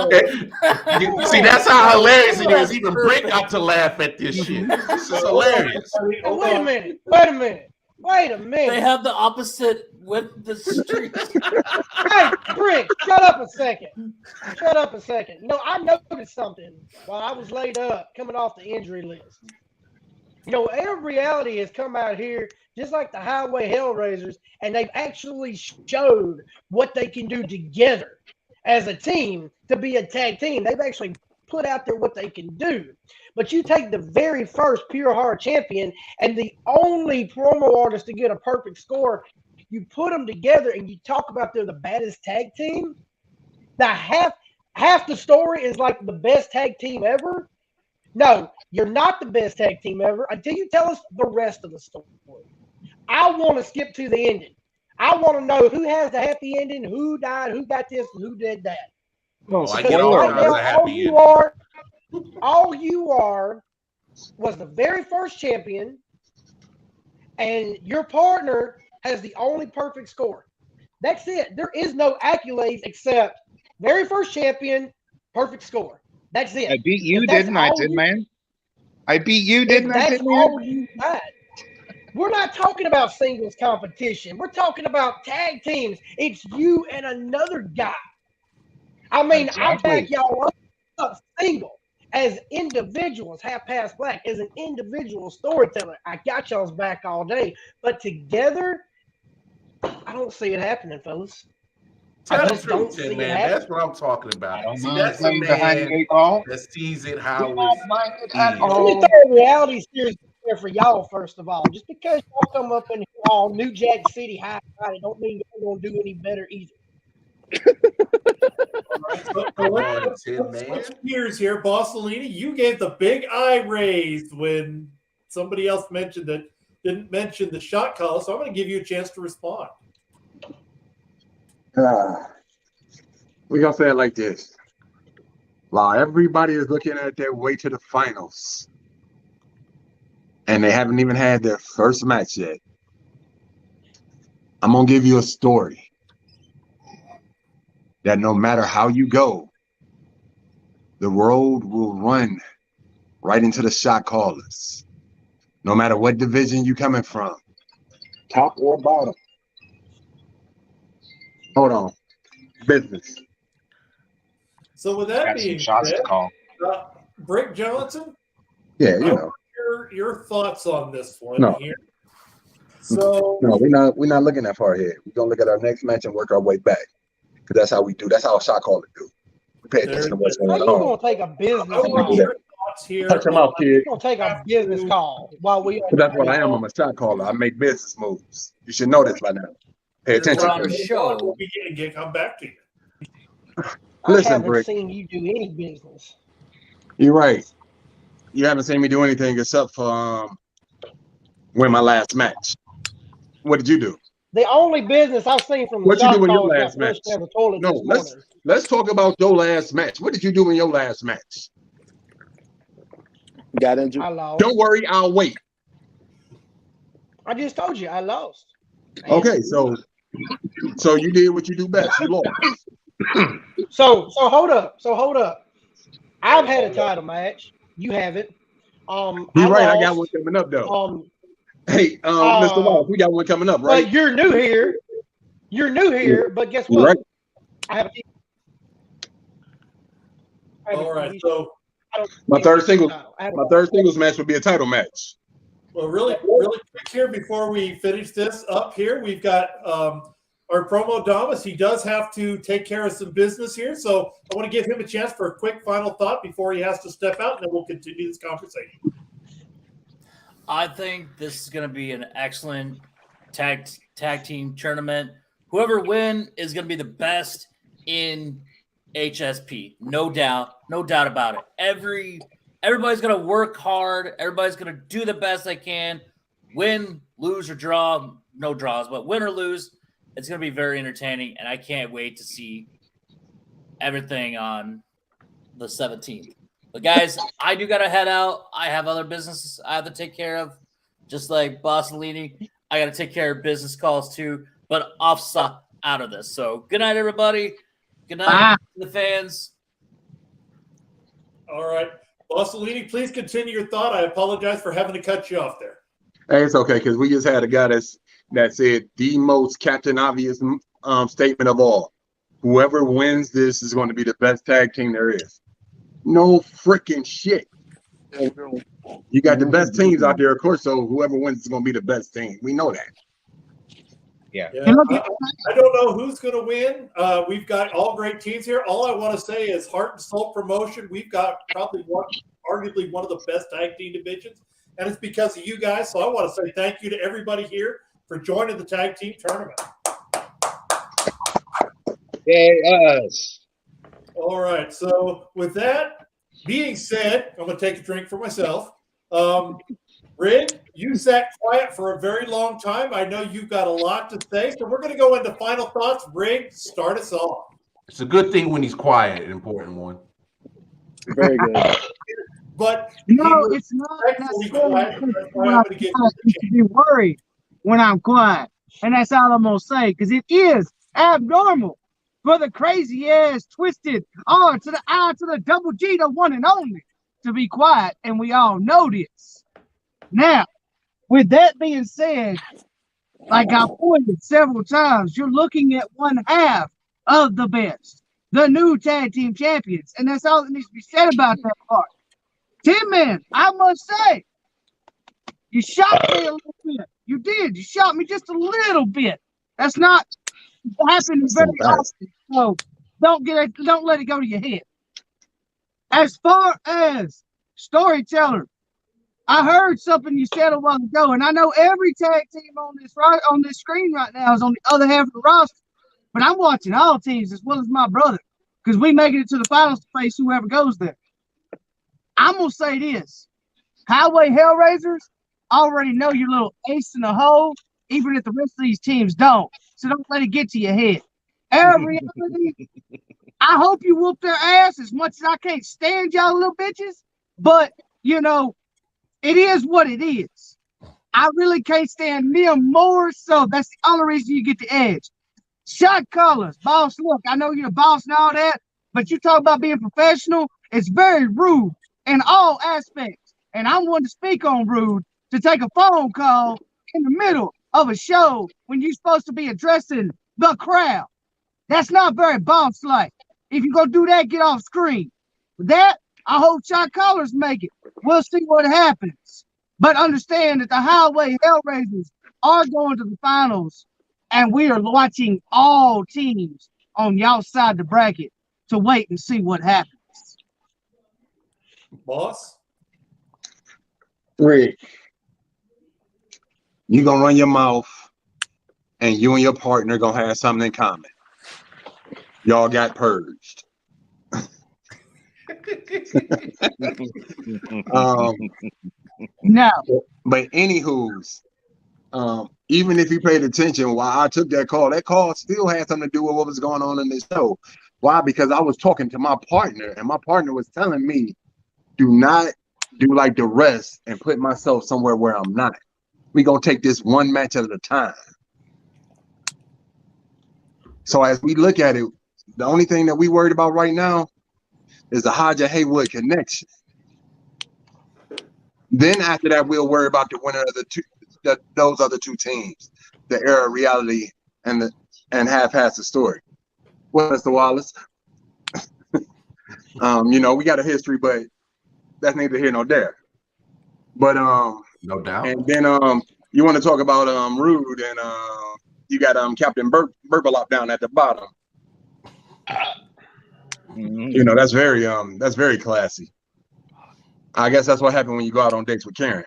minute. See, that's how hilarious it is. That's Even Brick perfect. got to laugh at this shit. This is hilarious. Hey, wait a minute. Wait a minute. Wait a They minute. have the opposite with the street. Hey, Brick, shut up a second. Shut up a second. You know, I noticed something while I was laid up coming off the injury list. You know, Air Reality has come out here just like the Highway Hellraisers, and they've actually showed what they can do together as a team to be a tag team. They've actually put out there what they can do. But you take the very first Pure Heart champion and the only promo artist to get a perfect score, you put them together and you talk about they're the baddest tag team. Now, half the story is like the best tag team ever. No, you're not the best tag team ever until you tell us the rest of the story. I want to skip to the ending. I want to know who has the happy ending, who died, who got this, and who did that. Oh, I Because get all right kinds of now, happy all you are was the very first champion, and your partner has the only perfect score. That's it. There is no accolades except very first champion, perfect score. That's it. I beat you, If that's didn't I, all Tin you- Man? I beat you, If didn't I, that's Tin Man? all you got. We're not talking about singles competition. We're talking about tag teams. It's you and another guy. I mean, I'll Exactly. back y'all up single as individuals, Half Past Black, as an individual storyteller. I got y'all's back all day. But together, I don't see it happening, fellas. Tell I the just truth, don't Tin see it Man. happening. That's what I'm talking I about. don't See, mind that's a playing behind the man eight ball. that sees it Do how not it mind it at is. Let me all. throw a reality series there for y'all, first of all. Just because y'all come up in here all New Jack City high, it don't mean y'all gonna do any better either. So Come let's on, Tin Man. switch gears here. Bossolini, you gave the big eye raised when somebody else mentioned that didn't mention the shot call, so I'm going to give you a chance to respond. We're going to say it like this. While everybody is looking at their way to the finals, and they haven't even had their first match yet, I'm going to give you a story that no matter how you go, the road will run right into the shot callers. No matter what division you coming from, top or bottom. Hold on. Business. So with that Got some being shots said, to call. Brick Johnson, Yeah, I you know. want your thoughts on this one No. here. So No, we're not looking that far ahead. We're gonna look at our next match and work our way back. Because that's how we do. That's how a shot caller do. We pay attention to what's How going you on. gonna take a business I want call? your thoughts here. Touch them off, kid. You gonna take a business call while we? That's what I am. I'm a shot caller. I make business moves. You should know this by now. Pay attention. We're on a Brick. show. We'll be getting come back to you. I Listen, haven't Brick. seen you do any business. You're right. You haven't seen me do anything except for win my last match. What did you do? The only business I've seen from the What you shot do in your call is last that flush match? down the toilet No, this morning. let's talk about your last match. What did you do in your last match? Got injured. I lost. Don't worry, I'll wait. I just told you I lost. Okay, so you did what you do best. You lost. So hold up. I've had a title match. You haven't. You're right. I got one coming up though. Hey, Mr. Wallace, we got one coming up, right? But you're new here. But guess You're what? right. I have a All right. So My third singles match would be a title match. well, really quick here before we finish this up here, we've got our promo Damas. He does have to take care of some business here, so I want to give him a chance for a quick final thought before he has to step out, and then we'll continue this conversation. I think this is going to be an excellent tag team tournament. Whoever wins is going to be the best in HSP, no doubt about it. Everybody's going to work hard. Everybody's going to do the best they can. Win, lose, or draw. No draws, but win or lose, it's going to be very entertaining, and I can't wait to see everything on the 17th. But guys, I do gotta head out. I have other businesses I have to take care of, just like Bossolini. I gotta take care of business calls too. But offset out of this. So good night, everybody. Good night to the fans. All right. Bossolini, please continue your thought. I apologize for having to cut you off there. Hey, it's okay, because we just had a guy that said the most Captain Obvious statement of all. Whoever wins this is going to be the best tag team there is. No freaking shit. You got the best teams out there, of course, so whoever wins is going to be the best team. We know that. Yeah. I don't know who's going to win. We've got all great teams here. All I want to say is Heart and Soul Promotion. We've got probably arguably one of the best tag team divisions, and it's because of you guys. So I want to say thank you to everybody here for joining the tag team tournament. Yay, us. All right. So with that being said, I'm going to take a drink for myself. Rig, you sat quiet for a very long time. I know you've got a lot to say, so we're going to go into final thoughts. Rig, start us off. It's a good thing when he's quiet, an important one. Very good. But no, it's not necessarily when I'm quiet. You should be worried when I'm quiet. And that's all I'm going to say, because it is abnormal for the crazy ass, twisted R to the I to the double G, the one and only, to be quiet, and we all know this. Now, with that being said, like I pointed several times, you're looking at one half of the best, the new tag team champions, and that's all that needs to be said about that part. Tin Man, I must say, you shot me a little bit. You did. You shot me just a little bit. That's not happening very often. So don't let it go to your head. As far as storyteller, I heard something you said a while ago, and I know every tag team on this screen right now is on the other half of the roster. But I'm watching all teams as well as my brother, because we making it to the finals to face whoever goes there. I'm gonna say this: Highway Hellraisers already know your little ace in the hole, even if the rest of these teams don't. So don't let it get to your head. Every I hope you whoop their ass as much as I can't stand y'all little bitches, but you know. It is what it is. I really can't stand them more, so that's the only reason you get the edge. Shot callers, boss, look, I know you're the boss and all that, but you talk about being professional, it's very rude in all aspects. And I'm one to speak on rude, to take a phone call in the middle of a show when you're supposed to be addressing the crowd. That's not very boss-like. If you're going to do that, get off screen. With that, I hope shot callers make it. We'll see what happens. But understand that the Highway Hellraisers are going to the finals, and we are watching all teams on y'all side of the bracket to wait and see what happens. Boss? Rick, you're going to run your mouth, and you and your partner going to have something in common. Y'all got purged. No. But anywho's, even if you paid attention while I took that call still had something to do with what was going on in this show. Why? Because I was talking to my partner, and my partner was telling me, do not do like the rest and put myself somewhere where I'm not. We're going to take this one match at a time. So as we look at it, the only thing that we worried about right now is the Hodge Haywood connection. Then after that, we'll worry about the winner of those other two teams, the Era Reality and Half Past the Story. Well, Mr. Wallace, you know, we got a history, but that's neither here nor there. But no doubt. And then you want to talk about Rude, and you got Captain Burbalop down at the bottom. You know, that's very classy. I guess that's what happened when you go out on dates with Karen.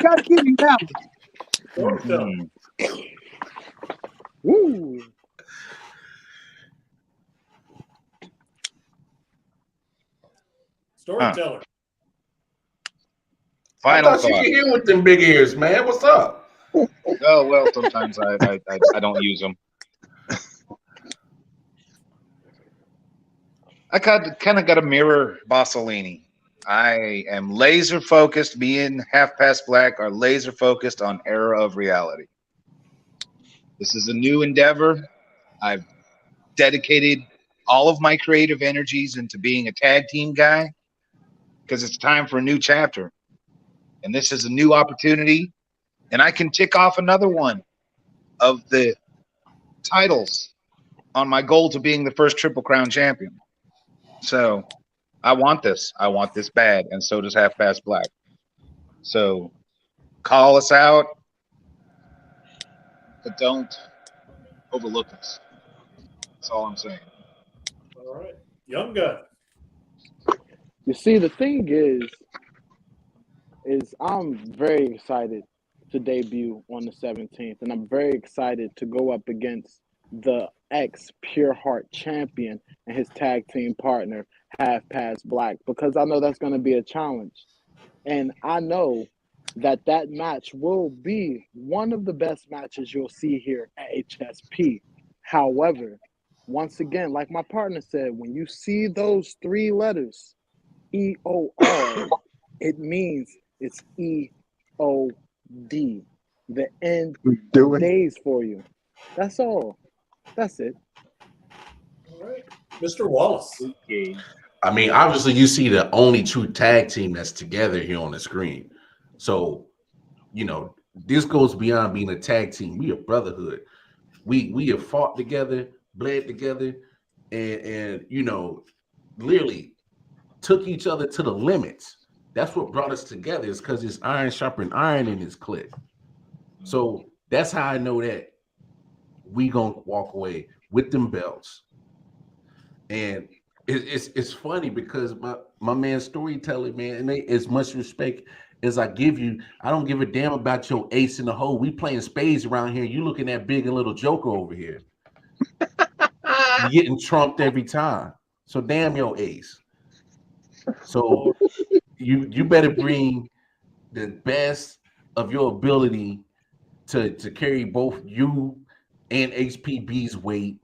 Gotta give you that one. Woo. Storyteller. Final I thought thought. you here with them big ears, man. What's up? Oh well, sometimes I don't use them. I kind of got a mirror Bossolini. I am laser focused. Me and Half Past Black are laser focused on Era of Reality. This is a new endeavor. I've dedicated all of my creative energies into being a tag team guy because it's time for a new chapter. And this is a new opportunity. And I can tick off another one of the titles on my goal to being the first Triple Crown champion. So I want this. I want this bad. And so does Half Past Black. So call us out, but don't overlook us. That's all I'm saying. All right. Young Gun. You see, the thing is I'm very excited to debut on the 17th, and I'm very excited to go up against the ex Pure Heart champion and his tag team partner, Half Past Black, because I know that's going to be a challenge. And I know that that match will be one of the best matches you'll see here at HSP. However, once again, like my partner said, when you see those three letters, EOR, it means it's EOD. The end Do of it. days for you. That's all. That's it. All right. Mr. Wallace. I mean, obviously, you see the only true tag team that's together here on the screen. So, you know, this goes beyond being a tag team. We a brotherhood. We have fought together, bled together, and you know, literally took each other to the limits. That's what brought us together. Is because it's iron sharpened iron in this clique. So that's how I know that we gonna walk away with them belts. And it's funny because my man storytelling, man, and they, as much respect as I give you, I don't give a damn about your ace in the hole. We playing spades around here. You looking at big and little joker over here. You getting trumped every time. So damn your ace. So you better bring the best of your ability to carry both you and HPB's weight.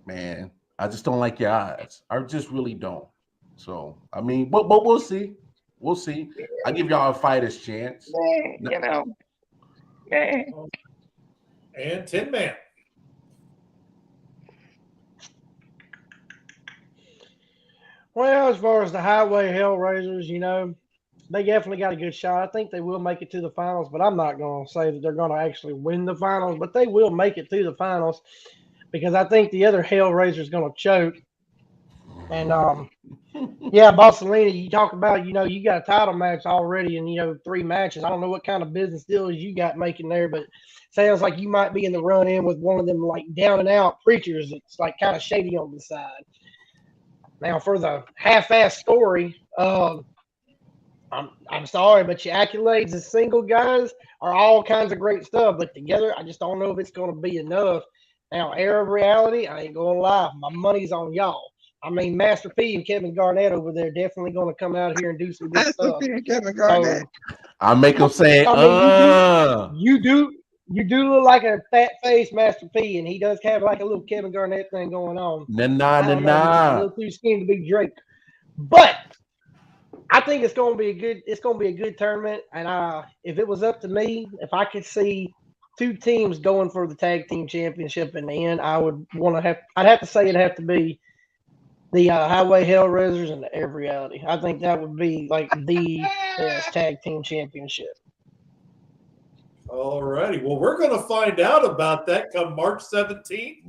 Man, I just don't like your odds. I just really don't. So I mean, but we'll see. We'll see. I give y'all a fighter's chance. You know. And Tin Man. Well, as far as the Highway Hellraisers, you know, they definitely got a good shot. I think they will make it to the finals, but I'm not going to say that they're going to actually win the finals, but they will make it to the finals because I think the other Hellraiser is going to choke. And yeah, Bossolini, you talk about, you know, you got a title match already in, you know, 3 matches. I don't know what kind of business deals you got making there, but sounds like you might be in the run in with one of them like down and out preachers. It's like kind of shady on the side. Now for the half-ass story, I'm sorry, but your accolades as single guys are all kinds of great stuff, but together, I just don't know if it's going to be enough. Now, Era of Reality, I ain't going to lie, my money's on y'all. I mean, Master P and Kevin Garnett over there definitely going to come out here and do some good stuff. Kevin Garnett. I make them say, I mean, you do look like a fat face Master P, and he does have like a little Kevin Garnett thing going on. Nah. He's a little too skinny to be Drake, but I think it's going to be a good tournament. And if it was up to me, if I could see 2 teams going for the tag team championship in the end, I'd have to say it'd have to be the Highway Hellraisers and the Air Reality. I think that would be like the best tag team championship. All righty. Well, we're going to find out about that come March 17th.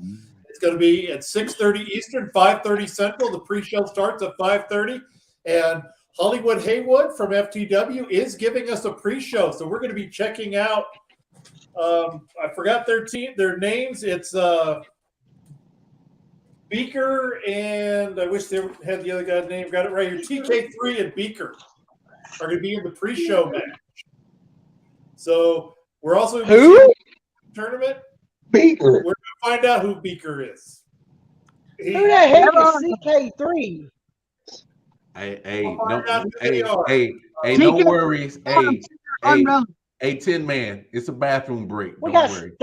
It's going to be at 6:30 Eastern, 5:30 Central. The pre-show starts at 5:30. And Hollywood Haywood from FTW is giving us a pre-show. So we're going to be checking out, I forgot their names. It's Beaker and I wish they had the other guy's name. Got it right here. TK3 and Beaker are going to be in the pre-show match. So we're also going to see the tournament. Beaker. We're going to find out who Beaker is. Who the heck is CK3? Hey, no worries. Hey, Tin Man, it's a bathroom break. Don't worry.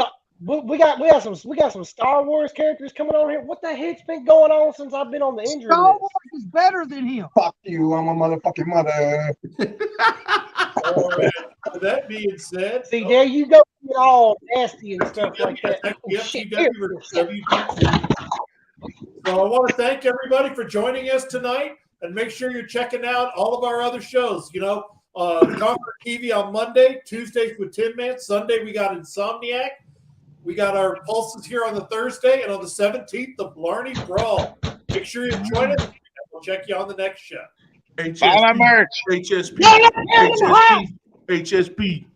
we got some Star Wars characters coming on here. What the heck's been going on since I've been on the injury Star list? Wars is better than him. Fuck you, I'm a motherfucking mother. All right. With that being said, See, there you go, get all nasty and stuff like that. Oh, shit, here, FTW versus WBC. So I want to thank everybody for joining us tonight, and make sure you're checking out all of our other shows. You know, Conquer TV on Monday, Tuesdays with Tin Man, Sunday we got Insomniac. We got our pulses here on the Thursday, and on the 17th, the Blarney Brawl. Make sure you join us, and we'll check you on the next show. Buy my merch. HSP. No, no, no, no, no. HSP.